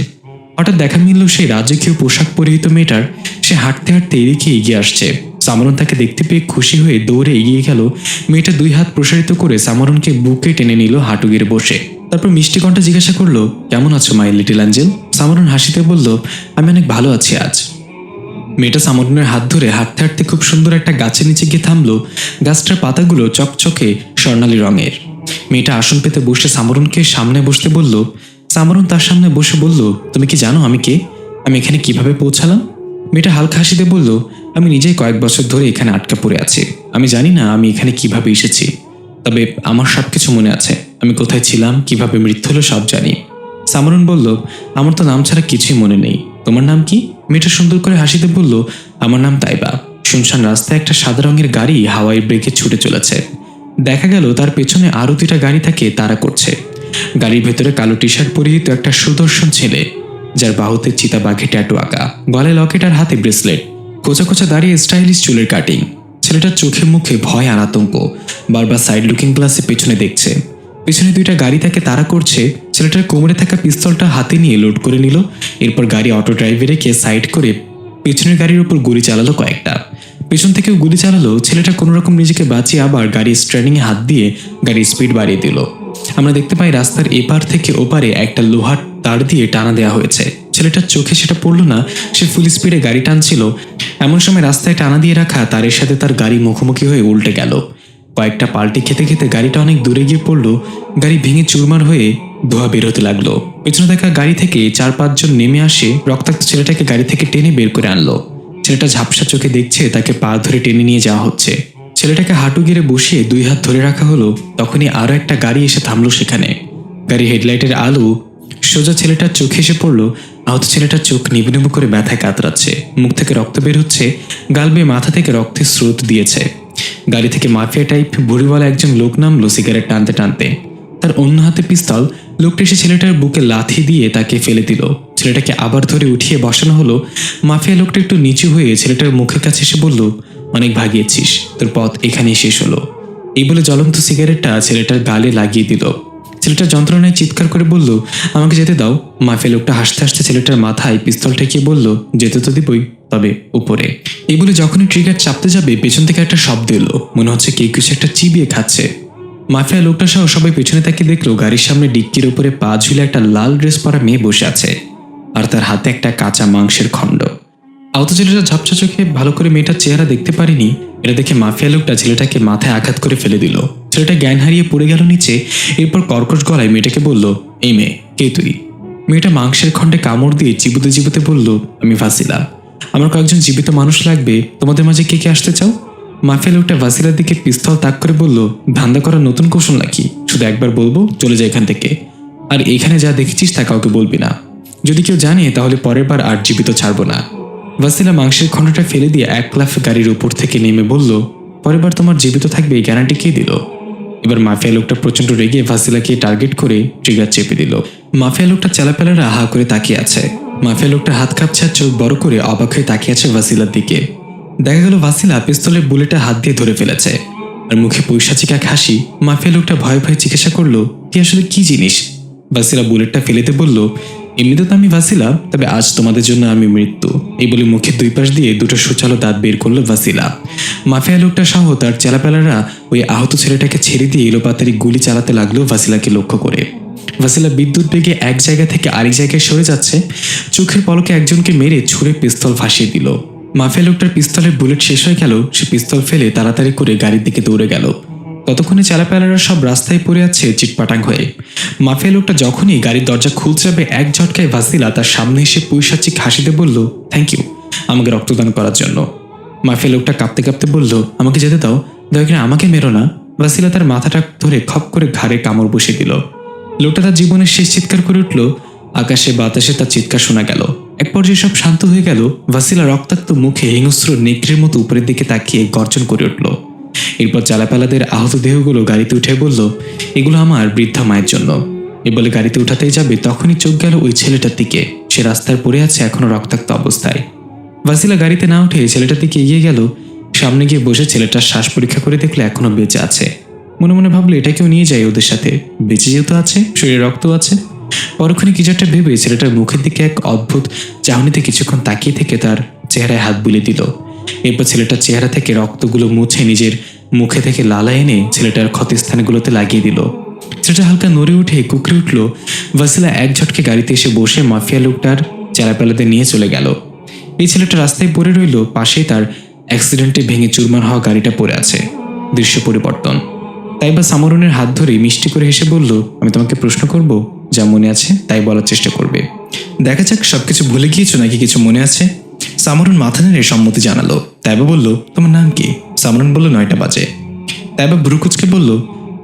S1: হঠাৎ দেখা মিলল সেই রাজকীয় পোশাক পরিহিত মেয়েটার। সে হাঁটতে হাঁটতে এদিকে এগিয়ে আসছে। সামারুন তাকে দেখতে পেয়ে খুশি হয়ে দৌড়ে এগিয়ে গেল। মেয়েটা দুই হাত প্রসারিত করে সামারুনকে বুকে টেনে নিল হাঁটু গেড়ে বসে। তারপর মিষ্টি কণ্ঠে জিজ্ঞাসা করলো, কেমন আছো মাই লিটল অ্যাঞ্জেল? সামারুন হাসিতে বলল, আমি অনেক ভালো আছি আজ। মেয়েটা সামরনের হাত ধরে হাঁটতে হাঁটতে খুব সুন্দর একটা গাছের নিচে গিয়ে থামলো। গাছটার পাতাগুলো চকচকে স্বর্ণালী রঙের। মেয়েটা আসন পেতে বসে সামরনকে সামনে বসতে বলল। সামরন তার সামনে বসে বলল, তুমি কি জানো আমি কে? আমি এখানে কিভাবে পৌঁছালাম? মেয়েটা হালকা হাসিতে বলল, আমি নিজেই কয়েক বছর ধরে এখানে আটকা পড়ে আছি। আমি জানি না আমি এখানে কিভাবে এসেছি, তবে আমার সবকিছু মনে আছে। আমি কোথায় ছিলাম, কিভাবে মৃত্যু হলো সব জানি। সামরন বলল, আমার তো নাম ছাড়া কিছুই মনে নেই। তোমার নাম কি? মেয়েটা সুন্দর করে হাসিতে বলল, আমার নাম তাইবা। শুনশান রাস্তায় একটা সাদা রঙের গাড়ি হাওয়াই ব্রেকে ছুটে চলেছে। দেখা গেল তার পেছনে আরো দুইটা গাড়ি তাকে তাড়া করছে। গাড়ির ভেতরে কালো টি শার্ট পরিহিত একটা সুদর্শন ছেলে, যার বাহুতে চিতাবাঘে ট্যাটু আঁকা, গলায় লকেট আর হাতে ব্রেসলেট, কোচা কোচা দাঁড়িয়ে স্টাইলিশ চুলের কাটিং। ছেলেটার চোখে মুখে ভয় আর আতঙ্ক। বারবার সাইড লুকিং গ্লাসে পেছনে দেখছে। পেছনে দুইটা গাড়ি তাকে তাড়া করছে। ছেলেটার কোমরে থাকা পিস্তলটা হাতে নিয়ে লোড করে নিল। এরপর গাড়ি অটো ড্রাইভারকে সাইড করে পেছনের গাড়ির উপর গুলি চালালো কয়েকটা। পেছন থেকেও গুলি চালালো। ছেলেটা কোনোরকম নিজেকে বাঁচিয়ে আবার গাড়ির স্ট্যান্ডিংয়ে হাত দিয়ে গাড়ির স্পিড বাড়িয়ে দিল। আমরা দেখতে পাই রাস্তার এপার থেকে ওপারে একটা লোহার তার দিয়ে টানা দেওয়া হয়েছে। ছেলেটার চোখে সেটা পড়ল না, সে ফুল স্পিডে গাড়ি টানছিল। এমন সময় রাস্তায় টানা দিয়ে রাখা তারের সাথে তার গাড়ি মুখোমুখি হয়ে উল্টে গেল। কয়েকটা পাল্টি খেতে খেতে গাড়িটা অনেক দূরে গিয়ে পড়লো। গাড়ি ভেঙে চুরমার হয়ে ধোঁয়া বের হতে লাগলো। পেছনে দেখা গাড়ি থেকে 4-5 জন নেমে আসে, রক্তাক্ত ছেলেটাকে গাড়ি থেকে টেনে বের করে আনলো। ছেলেটা ঝাপসা চোখে দেখছে তাকে পা ধরে টেনে নিয়ে যাওয়া হচ্ছে। ছেলেটাকে হাঁটু গেড়ে বসিয়ে 2 হাত ধরে রাখা হলো। তখনই আরো একটা গাড়ি এসে থামলো সেখানে। গাড়ি হেডলাইটের আলো সোজা ছেলেটার চোখে এসে পড়লো। আহত ছেলেটার চোখ নিবু নিবু করে ব্যথায় কাতরাচ্ছে, মুখ থেকে রক্ত বের হচ্ছে, গাল বেয়ে মাথা থেকে রক্তের স্রোত দিয়েছে। গাড়ি থেকে মাফিয়া টাইপ ভুড়িওয়ালা একজন লোক নামলো সিগারেট টানতে টানতে। তার অন্য হাতে পিস্তল। লোকটা এসে ছেলেটার বুকে লাথি দিয়ে তাকে ফেলে দিল। ছেলেটাকে আবার ধরে উঠিয়ে বসানো হলো। মাফিয়া লোকটা একটু নিচু হয়ে ছেলেটার মুখের কাছে এসে বলল, অনেক ভাগিয়েছিস, তোর পথ এখানেই শেষ হলো। এই বলে জ্বলন্ত সিগারেটটা ছেলেটার গালে লাগিয়ে দিল। ছেলেটা যন্ত্রণায় চিৎকার করে বলল, আমাকে যেতে দাও। মাফিয়া লোকটা হাসতে হাসতে ছেলেটার মাথায় পিস্তল ঠেকিয়ে বলল, যেতে তো দিবই, তবে উপরে। এই বলে যখনই ট্রিগার চাপতে যাবে পেছন থেকে একটা শব্দ এলো। মনে হচ্ছে কেউ কিছু একটা চিবিয়ে খাচ্ছে। মাফিয়া লোকটা সহ সবাই পেছনে তাকে দেখলো গাড়ির সামনে ডিক্কির উপরে পা ঝুলে একটা লাল ড্রেস পরা মেয়ে বসে আছে, আর তার হাতে একটা কাঁচা মাংসের খণ্ড। আহত ছেলেটা ঝাপসা চোখে ভালো করে মেয়েটার চেহারা দেখতে পারেনি। এটা দেখে মাফিয়া লোকটা ছেলেটাকে মাথায় আঘাত করে ফেলে দিল। ছেলেটা জ্ঞান হারিয়ে পড়ে গেল নিচে। এরপর কর্কশ গলায় মেয়েটাকে বলল, এই মেয়ে, কে তুই? মেয়েটা মাংসের খণ্ডে কামড় দিয়ে চিবুতে চিবুতে বলল, আমি ভাসিলা। আমার কয়েকজন জীবিত মানুষ লাগবে, তোমাদের মাঝে কে কে আসতে চাও? মাফিয়া লোকটা ভাসিলার দিকে পিস্তল তাক করে বলল, ধান্দা করার নতুন কৌশল নাকি? শুধু একবার বলবো, চলে যায় এখান থেকে। আর এখানে যা দেখেছিস তা কাউকে বলবি না। যদি কেউ জানে তাহলে পরের বার আর জীবিত ছাড়বো না। ভাসিলা মাংসের খণ্ডটা ফেলে দিয়ে এক লাফে গাড়ির উপর থেকে নেমে বলল, পরের বার তোমার জীবিত থাকবে এই গ্যারান্টি কে দিল? এবার মাফিয়া লোকটা প্রচন্ড রেগে ভাসিলাকে টার্গেট করে ট্রিগার চেপে দিল। মাফিয়া লোকটা চেলাপেলারা হা করে তাকিয়ে আছে। মাফিয়া লোকটা হাত কাঁপছে আর চোখ বড় করে অবাক হয়ে তাকিয়ে আছে ভাসিলার দিকে। দেখা গেল ভাসিলা পিস্তলের বুলেটটা হাত দিয়ে ধরে ফেলেছে, আর মুখে পৈশাচিক এক হাসি। মাফিয়া লোকটা ভয়ে ভয়ে জিজ্ঞাসা করলো, কি আসলে কি জিনিস? ভাসিলা বুলেটটা ফেলেতে বলল, এমনিতে তো আমি ভাসিলা, তবে আজ তোমাদের জন্য আমি মৃত্যু। এই বলে মুখের দুই পাশ দিয়ে দুটো সুচালো দাঁত বের করলো ভাসিলা। মাফিয়া লোকটা সহ তার চেলাপেলারা ওই আহত ছেলেটাকে ছেড়ে দিয়ে এলোপাতাড়ি গুলি চালাতে লাগলো ভাসিলাকে লক্ষ্য করে। ভাসিলা বিদ্যুৎ বেগে এক জায়গা থেকে আরেক জায়গায় সরে যাচ্ছে, চোখের পলকে একজনকে মেরে ছুঁড়ে পিস্তল ফাঁসিয়ে দিল। মাফিয়া লোকটার পিস্তলের বুলেট শেষ হয়ে গেল, সে পিস্তল ফেলে তাড়াতাড়ি করে গাড়ির দিকে দৌড়ে গেল। ততক্ষণে চালাপেলারা সব রাস্তায় পড়ে আছে চিটপাটাং হয়ে। মাফিয়া লোকটা যখনই গাড়ির দরজা খুলতে যাবে এক ঝটকায় ভাসিলা তার সামনে এসে পৈশাচিক হাসিতে বলল, থ্যাংক ইউ আমাকে রক্তদান করার জন্য। মাফিয়া লোকটা কাঁপতে কাঁপতে বলল, আমাকে যেতে দাও, দয়া করে আমাকে মেরো না। ভাসিলা তার মাথাটা ধরে খপ করে ঘাড়ে কামড় বসিয়ে দিল। লোকটা তার জীবনের শেষ চিৎকার করে উঠল। আকাশে বাতাসে তার চিৎকার শোনা গেল। এক পর্যায়ে সব শান্ত হয়ে গেল। ভাসিলা রক্তাক্ত মুখে হিংস্র নেকড়ের মতো উপরের দিকে তাকিয়ে গর্জন করে উঠল। এরপর চালাপালাদের আহত দেহগুলো গাড়িতে উঠে বলল, এগুলো আমার বৃদ্ধা মায়ের জন্য। এ বলে গাড়িতে উঠাতেই যাবে তখনই চোখ গেল ওই ছেলেটার দিকে। সে রাস্তায় পড়ে আছে এখনো রক্তাক্ত অবস্থায়। ভাসিলা গাড়িতে না উঠে ছেলেটার দিকে এগিয়ে গেল। সামনে গিয়ে বসে ছেলেটার শ্বাস পরীক্ষা করে দেখলে এখনো বেঁচে আছে। মনে মনে ভাবলো এটাকেও নিয়ে যায় ওদের সাথে, বেঁচে যেহেতু আছে, শরীরে রক্ত আছে। পরক্ষণে কিছু একটা ভেবে ছেলেটার মুখের দিকে এক অদ্ভুত চাহনিতে কিছুক্ষণ তাকিয়ে থেকে তার চেহারায় হাত বুলিয়ে দিল। এরপর ছেলেটার চেহারা থেকে রক্তগুলো মুছে নিজের মুখে থেকে লালা এনে ছেলেটার ক্ষতস্থানগুলোতে লাগিয়ে দিল। ছেলেটা হালকা নড়ে উঠে কুকড়ে উঠল। ভাসিলা এক ঝটকে গাড়িতে এসে বসে মাফিয়া লোকটার চেলাপেলাতে নিয়ে চলে গেল। এই ছেলেটা রাস্তায় পড়ে রইল, পাশেই তার অ্যাক্সিডেন্টে ভেঙে চুরমার হওয়া গাড়িটা পড়ে আছে। দৃশ্য পরিবর্তন। তাই বা সামরনের হাত ধরে মিষ্টি করে হেসে বলল, আমি তোমাকে প্রশ্ন করব, যা মনে আছে তাই বলার চেষ্টা করবে। দেখা যাক সবকিছু ভুলে গিয়েছো নাকি কিছু মনে আছে। সামরন মাথা নেড়ে সম্মতি জানালো। তাইবা বলল, তোমার নাম কি? সামরন বলল, 9টা বাজে। তাইবা ব্রুকুচকে বলল,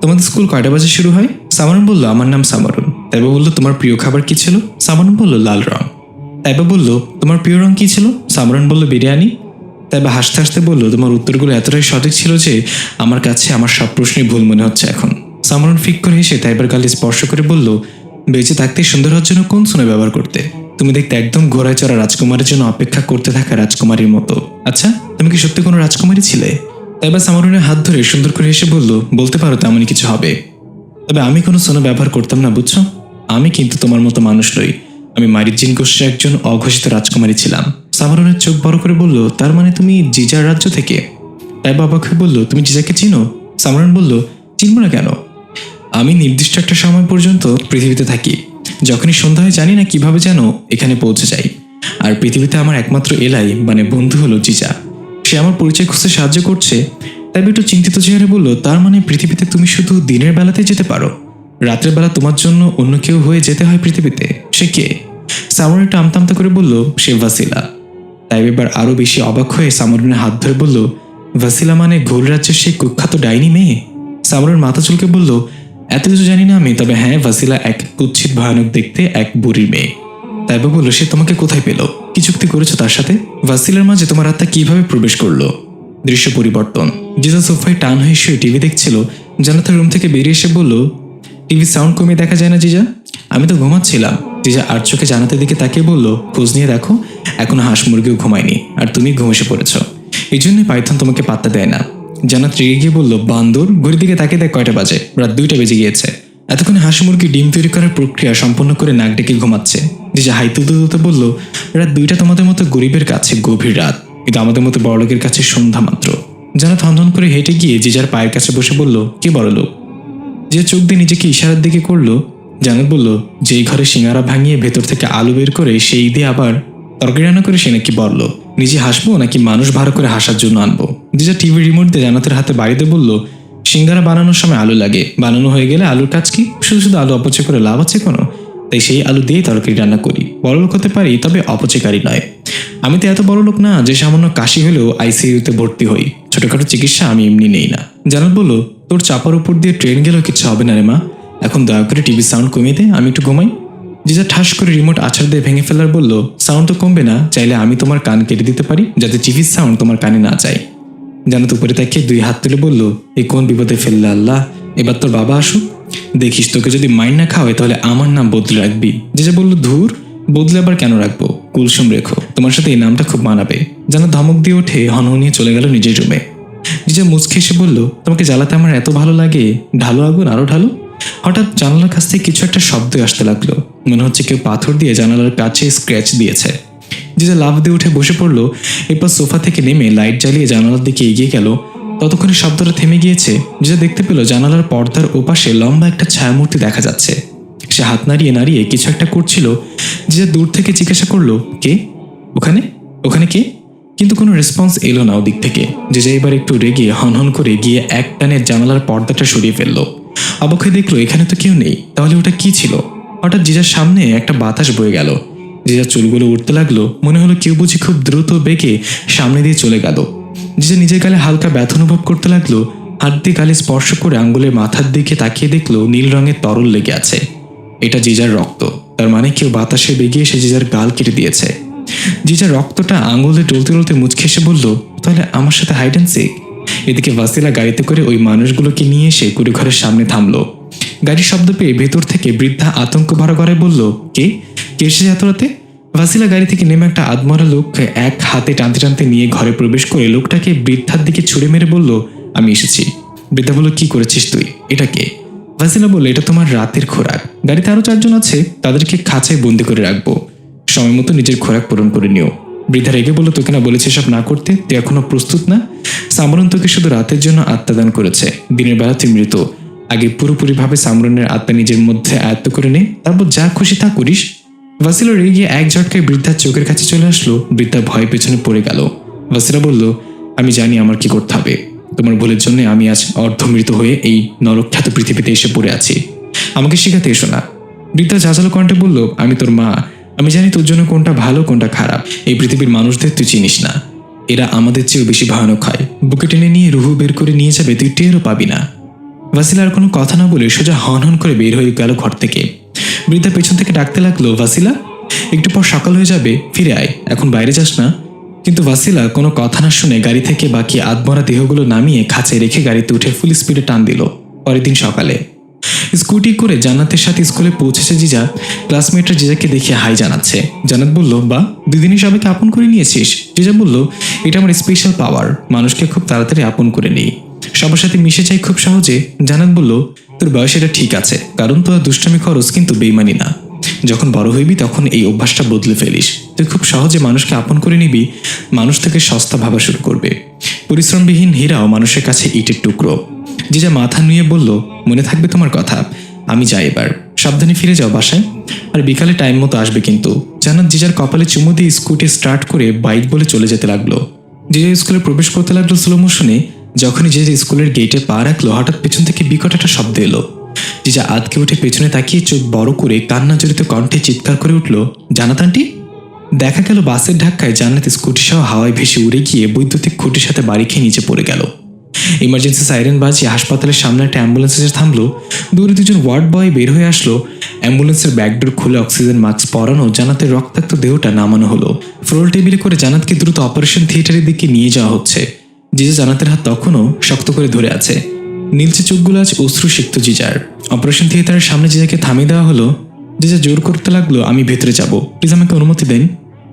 S1: তোমাদের স্কুল কয়টা বাজে শুরু হয়? সামরন বলল, আমার নাম সামরন। তাইবা বলল, তোমার প্রিয় খাবার কি ছিল? সামরন বলল, লাল রং। তাইবা বলল, তোমার প্রিয় রং কি ছিল? সামরন বলল, বিরিয়ানি। তাইবা হাসতে হাসতে বলল, তোমার উত্তরগুলো এতটাই সঠিক ছিল যে আমার কাছে আমার সব প্রশ্নই ভুল মনে হচ্ছে এখন। সামরন ফিক করে হেসে তাইবার গালে স্পর্শ করে বলল, বেঁচে থাকতে সুন্দর হওয়ার জন্য কোন সোনা ব্যবহার করতে? তুমি দেখতে একদম ঘোড়ায় চড়া রাজকুমারের জন্য অপেক্ষা করতে থাকা রাজকুমারীর মতো। আচ্ছা, তুমি কি সত্যি কোনো রাজকুমারী ছিলে? তাইবা সামরনের হাত ধরে সুন্দর করে হেসে বলল, বলতে পারো তেমনই কিছু হবে, তবে আমি কোনো সোনা ব্যবহার করতাম না, বুঝছো? আমি কিন্তু তোমার মতো মানুষ নই। আমি মারিজিন গোষ্ঠীর একজন অঘোষিত রাজকুমারী ছিলাম। সামরনের চোখ বড় করে বলল, তার মানে তুমি জিজার রাজ্য থেকে? তাইবা অবাক হয়ে বলল, তুমি জিজাকে চিনো? সামরন বলল, চিনব না কেন? আমি নির্দিষ্ট একটা সময় পর্যন্ত পৃথিবীতে থাকি। যখনই সন্ধ্যা হয় জানি না কিভাবে যেন এখানে পৌঁছে যাই। আর পৃথিবীতে আমার একমাত্র এলাই মানে বন্ধু হলো জিজা। সে আমার পরিচয় খুঁজতে সাহায্য করছে। তাই একটু চিন্তিত চেহারা বলল, তার মানে পৃথিবীতে তুমি শুধু দিনের বেলাতে যেতে পারো, রাতের বেলা তোমার জন্য অন্য কেউ হয়ে যেতে হয় পৃথিবীতে? সে কে? সামরন একটু আমতামতা করে বলল, সে ভাসিলা। তাই এবার আরো বেশি অবাক হয়ে সামরনের হাত ধরে বলল, ভাসিলা মানে ঘোর রাজ্যের সেই কুখ্যাত ডাইনি মেয়ে? সামরন মাথা চুলকে বলল, এত কিছু জানি না আমি, তবে হ্যাঁ, ভাসিলা এক কুৎসিত ভয়ানক দেখতে এক বুড়ির মেয়ে। তাইবা বলল, সে তোমাকে কোথায় পেল? কি চুক্তি করেছো তার সাথে? ভাসিলার মাঝে তোমার আত্মা কিভাবে প্রবেশ করলো? দৃশ্য পরিবর্তন। জিজা সোফায় টান হয়ে শুয়ে টিভি দেখছিল। জানাতার রুম থেকে বেরিয়ে এসে বলল, টিভি সাউন্ড কমিয়ে দেখা যায় না জিজা? আমি তো ঘুমাচ্ছিলাম। জিজা আর চোখে জানাতের দিকে তাকিয়ে বলল, খোঁজ নিয়ে দেখো, এখনো হাঁস মুরগিও ঘুমায়নি, আর তুমি ঘুম এসে পড়েছ। এই জন্যই পাইথন তোমাকে পাত্তা দেয় না। জানাত রেগে গিয়ে বলল, বান্দর, ঘড়ির দিকে তাকিয়ে দেখ কয়টা বাজে, রাত 2টা বেজে গিয়েছে। এতক্ষণে হাঁস মুরগি ডিম তৈরি করার প্রক্রিয়া সম্পন্ন করে নাক ডেকে ঘুমাচ্ছে। জিজা হাই তুলতে তুলতে বলল, রাত 2টা তোমাদের মতো গরিবের কাছে গভীর রাত, কিন্তু আমাদের মতো বড়লোকের কাছে সন্ধ্যা মাত্র। জানাত হনহন করে হেঁটে গিয়ে জিজার পায়ের কাছে বসে বলল, কি বড়লোক? যে চোখ দিয়ে নিজেকে ইশারার দিকে করলো। জানাত বলল, যেই ঘরে সিঙ্গারা ভাঙিয়ে ভেতর থেকে আলু বের করে সেই দিয়ে আবার তরকারি রান্না করে সে নাকি বড়লোক। নিজে হাসবো নাকি মানুষ ভাড়া করে হাসার জন্য আনবো? জিজা টিভি রিমোট দিয়ে জানাতের হাতে বাড়িতে বলল, সিঙ্গারা বানানোর সময় আলু লাগে, বানানো হয়ে গেলে আলুর কাজ কি? শুধু শুধু আলু অপচয় করে লাভ আছে কোনো? তাই সেই আলু দিয়েই তরকারি রান্না করি। বড়লোক হতে পারি, তবে অপচয়কারী নয়। আমি তো এত বড় লোক না যে সামান্য কাশি হলেও আইসিইউতে ভর্তি হই। ছোটখাটো চিকিৎসা আমি এমনি নেই না। জানাত বলল, তোর চাপার উপর দিয়ে ট্রেন গেলেও কিচ্ছু হবে না রে মা, এখন দয়া করে টিভি সাউন্ড কমিয়ে দে, আমি একটু ঘুমাই। জিজা ঠাস করে রিমোট আছাড় দিয়ে ভেঙে ফেলার বলল, সাউন্ড তো কমবে না, চাইলে আমি তোমার কান কেটে দিতে পারি যাতে টিভির সাউন্ড তোমার কানে না যায়। জানাত উপরে তাকিয়ে 2 হাত তুলে বলল, এই কোন বিপদে ফেললে আল্লাহ, এবার তোর বাবা আসুক, দেখিস তোকে যদি মাইন্ড না খাওয়ায় তাহলে আমার নাম বদলে রাখবি। জিজা বলল, ধুর, বদলে আবার কেন রাখবো, কুলসুম রেখো, তোমার সাথে এই নামটা খুব মানাবে। জানাত ধমক দিয়ে উঠে হনহনিয়ে চলে গেল নিজের রুমে। জিজা মুচকে এসে বলল, তোমাকে জ্বালাতে আমার এত ভালো লাগে, ঢালো আগুন, আরো ঢালো। হঠাৎ জানালার কাছ থেকে কিছু একটা শব্দ আসতে লাগলো। মনে হচ্ছে কেউ পাথর দিয়ে জানালার কাছে স্ক্র্যাচ দিয়েছে। জিজা লাফ দিয়ে উঠে বসে পড়লো। এরপর সোফা থেকে নেমে লাইট জ্বালিয়ে জানালার দিকে এগিয়ে গেল। ততক্ষণে শব্দটা থেমে গিয়েছে। জিজা দেখতে পেল জানালার পর্দার ওপাশে লম্বা একটা ছায়ামূর্তি দেখা যাচ্ছে। সে হাত নাড়িয়ে নাড়িয়ে কিছু একটা করছিল। জিজা দূর থেকে জিজ্ঞাসা করলো, কে ওখানে? ওখানে কে? কিন্তু কোনো রেসপন্স এলো না ওদিক থেকে। জিজা এবার একটু রেগে হনহন করে গিয়ে এক টানে জানালার পর্দাটা সরিয়ে ফেললো। অবাক হয়ে দেখলো এখানে তো কেউ নেই। তাহলে ওটা কি ছিল? হঠাৎ জিজার সামনে একটা বাতাস বয়ে গেল। জিজার চুলগুলো উঠতে লাগলো। মনে হলো কেউ বুঝি খুব দ্রুত বেগে সামনে দিয়ে চলে গেল। জিজা নিজের গালে হালকা ব্যথা অনুভব করতে লাগলো। হাত দিয়ে গালে স্পর্শ করে আঙ্গুলের মাথার দিকে তাকিয়ে দেখলো নীল রঙের তরল লেগে আছে। এটা জিজার রক্ত। তার মানে কেউ বাতাসে বেগে এসে জিজার গাল কেটে দিয়েছে। জিজার রক্তটা আঙুলে টলতে টলতে মুচকে এসে বলল, তাহলে আমার সাথে হাইড অ্যান্ড সিক। এদিকে ওয়াসিলা গাড়িতে করে ওই মানুষগুলোকে নিয়ে এসে কুড়িঘরের সামনে থামলো। গাড়ির শব্দ পেয়ে ভেতর থেকে বৃদ্ধা আতঙ্ক ভরা গলায় বলল, কে কে এসেছে এত রাতে? ওয়াসিলা গাড়ি থেকে নেমে একটা আদমরা লোককে এক হাতে টানতে টানতে নিয়ে ঘরে প্রবেশ করে লোকটাকে বৃদ্ধার দিকে ছুড়ে মেরে বলল, আমি এসেছি। বৃদ্ধা বলল, কি করেছিস তুই? এটা কে? ওয়াসিলা বলল, এটা তোমার রাতের খোরাক। গাড়িতে আরো 4 জন আছে, তাদেরকে খাঁচায় বন্দি করে রাখবো। সময় মতো নিজের খোরাক পূরণ করে নিও। বৃদ্ধা রেগে বলল, তোকে না বলেছে এসব না করতে? তুই এখনো প্রস্তুত না? সামরন তোকে শুধু রাতের জন্য আত্মাদান করেছে। দিনের বেলা তুই মৃত। আগে পুরোপুরিভাবে সামরনের আত্মা নিজের মধ্যে আয়ত্ত করে নে, তারপর যা খুশি তা করিস। ওয়াসিলা রেগে গিয়ে এক ঝটকায় বৃদ্ধার চোখের কাছে চলে আসলো। বৃদ্ধা ভয় পেছনে পড়ে গেল। ওয়াসিলা বলল, আমি জানি আমার কি করতে হবে। তোমার ভুলের জন্য আমি আজ অর্ধমৃত হয়ে এই নরকখ্যাত পৃথিবীতে এসে পড়ে আছি। আমাকে শিখাতে এসো না। বৃদ্ধা ঝাঁঝালো কণ্ঠে বলল, আমি তোর মা। আমি জানি তোর জন্য কোনটা ভালো কোনটা খারাপ। এই পৃথিবীর মানুষদের তুই চিনিস না। এরা আমাদের চেয়েও বেশি ভয়ানক হয়। বুকে টেনে নিয়ে রুহু বের করে নিয়ে যাবে, তুই টেরও পাবি না। ওয়াসিলা আর কোনো কথা না বলে সোজা হন করে বের হয়ে গেল ঘর থেকে। বৃদ্ধা পেছন থেকে ডাকতে লাগলো, ওয়াসিলা, একটু পর সকাল হয়ে যাবে, ফিরে আয়, এখন বাইরে যাস না। কিন্তু ওয়াসিলা কোনো কথা না শুনে গাড়ি থেকে বাকি আধমরা দেহগুলো নামিয়ে খাঁচায় রেখে গাড়িতে উঠে ফুল স্পিডে টান দিল। পরের দিন সকালে স্কুটি করে জান্নাতের সাথে স্কুলে পৌঁছেছে জিজা। ক্লাসমেটরা জিজাকে দেখে হাই জানাচ্ছে। জান্নাত বলল, বা 2 দিনই সবাইকে আপন করে নিয়েছিস। জিজা বলল, এটা আমার স্পেশাল পাওয়ার, মানুষকে খুব তাড়াতাড়ি আপন করে নিই, সবার সাথে মিশে যাই খুব সহজে। জান্নাত বলল, তোর বয়স এটা ঠিক আছে, কারণ তোর দুষ্টামি খরচ, কিন্তু বেইমানি না। যখন বড় হইবি তখন এই অভ্যাসটা বদলে ফেলিস। তুই খুব সহজে মানুষকে আপন করে নিবি, মানুষ থেকে সস্তা ভাবা শুরু করবে। পরিশ্রমবিহীন হীরাও মানুষের কাছে ইটের টুকরো। জিজা মাথা নুয়ে বলল, মনে থাকবে তোমার কথা। আমি যাই এবার, সাবধানে ফিরে যাও বাসায়, আর বিকালে টাইম মতো আসবে কিন্তু। জান্নাত জিজার কপালে চুমু দিয়ে স্কুটি স্টার্ট করে বাইক বলে চলে যেতে লাগলো। জিজা স্কুলে প্রবেশ করতে লাগলো স্লো মোশনে। যখনই জিজা স্কুলের গেটে পা রাখলো, হঠাৎ পেছন থেকে বিকট একটা শব্দ এলো। জিজা আতকে উঠে পেছনে তাকিয়ে চোখ বড় করে কান্না জড়িত কণ্ঠে চিৎকার করে উঠল, জান্নাত আন্টি। দেখা গেল বাসের ধাক্কায় জান্নাত স্কুটি সহ হাওয়ায় ভেসে উড়ে গিয়ে বৈদ্যুতিক খুঁটির সাথে বাড়ি খেয়ে নিচে পড়ে গেল। ইমার্জেন্সি সাইরেন বাজিয়ে হাসপাতালের সামনে একটা অ্যাম্বুলেন্স এসে থামলো। দূরে 2 জন ওয়ার্ড বয় বের হয়ে আসলো। অ্যাম্বুলেন্সের ব্যাকডোর খুলে অক্সিজেন মাস্ক পরানো জান্নাতের রক্তাক্ত দেহটা নামানো হলো। ফ্লোর টেবিলে করে জান্নাতকে দ্রুত অপারেশন থিয়েটারের দিকে নিয়ে যাওয়া হচ্ছে। জিজা জান্নাতের হাত তখনও শক্ত করে ধরে আছে। নীলচে চোখগুলো আজ অশ্রু সিক্ত জিজার। অপারেশন থিয়েটারের সামনে জিজাকে থামিয়ে দেওয়া হলো। জিজা জোর করতে লাগলো, আমি ভেতরে যাব, প্লিজ আমাকে অনুমতি দেন।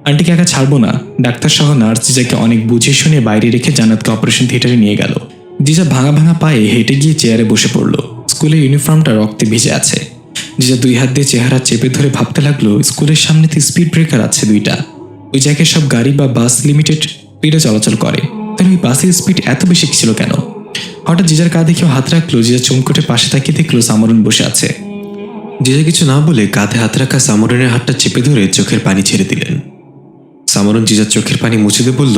S1: আন্টিকে একা ছাড়বো না। ডাক্তার সহ নার্স জিজাকে অনেক বুঝিয়ে শুনে বাইরে রেখে জান্নাতকে অপারেশন থিয়েটারে নিয়ে গেল। জিজা ভাঙা ভাঙা পায়ে হেঁটে গিয়ে চেয়ারে বসে পড়ল। স্কুলের ইউনিফর্মটা রক্তে ভিজে আছে। জিজা 2 হাত দিয়ে চেহারা চেপে ধরে ভাবতে লাগলো, স্কুলের সামনেতে স্পিড ব্রেকার আছে 2টা। ওই জায়গায় সব গাড়ি বা বাস লিমিটেড স্পিডে চলাচল করে, তাহলে ওই বাসের স্পিড এত বেশি ছিল কেন? হঠাৎ জিজার কাঁধে কেউ হাত রাখলো। জিজা চমকটে পাশে তাকিয়ে দেখলো সামরন বসে আছে। জিজা কিছু না বলে কাঁধে হাত রাখা সামরনের হাতটা চেপে ধরে চোখের পানি ছেড়ে দিলেন। সামরন জিজার চোখের পানি মুছে দিয়ে বলল,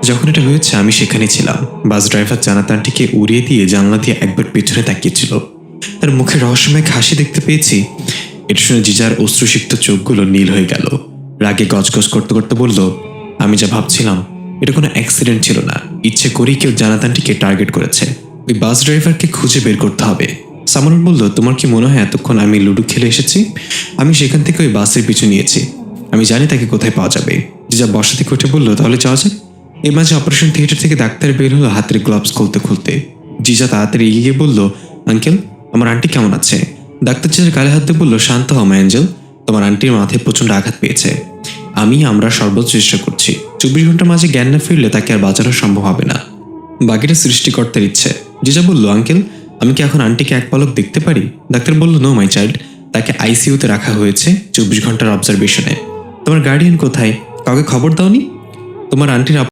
S1: যখন এটা হয়েছে আমি সেখানে ছিলাম। বাস ড্রাইভার জান্নাত আন্টিকে উড়িয়ে দিয়ে জানলা দিয়ে একবার পেছনে তাকিয়েছিল। তার মুখে রহস্যময় হাসি দেখতে পেয়েছি। এটা শুনে জিজার অশ্রুসিক্ত চোখগুলো নীল হয়ে গেল। রাগে গজগজ করতে করতে বলল, আমি যা ভাবছিলাম এটা কোনো অ্যাক্সিডেন্ট ছিল না, ইচ্ছে করেই কেউ জান্নাত আন্টিকে টার্গেট করেছে। ওই বাস ড্রাইভারকে খুঁজে বের করতে হবে। সামরন বলল, তোমার কি মনে হয় এতক্ষণ আমি লুডো খেলে এসেছি? আমি সেখান থেকে ওই বাসের পিছু নিয়েছি, আমি জানি তাকে কোথায় পাওয়া যাবে। জিজা বসা থেকে উঠে বলল, তাহলে যাওয়া যাক। এর মাঝে অপারেশন থিয়েটার থেকে ডাক্তার বের হলো হাতের গ্লাভস খুলতে খুলতে। জিজা তাড়াতাড়ি এগিয়ে গিয়ে বলল, আঙ্কেল আমার আন্টি কেমন আছে? ডাক্তার জিজার গালে হাত দিয়ে বলল, শান্ত হও অ্যাঞ্জেল, তোমার আন্টির মাথায় প্রচন্ড আঘাত পেয়েছে। আমরা সর্বোচ্চ চেষ্টা করছি। 24 ঘন্টার মাঝে জ্ঞান না ফিরলে তাকে আর বাঁচানো সম্ভব হবে না, বাকিটা সৃষ্টিকর্তার ইচ্ছে। জিজা বলল, আঙ্কেল আমি কি এখন আন্টিকে এক পলক দেখতে পারি? ডাক্তার বলল, নো মাই চাইল্ড, তাকে আইসিইউতে রাখা হয়েছে 24 ঘন্টার অবজারভেশনে। তোমার গার্ডিয়ান কোথায়? কাউকে খবর দাওনি? তোমার আন্টির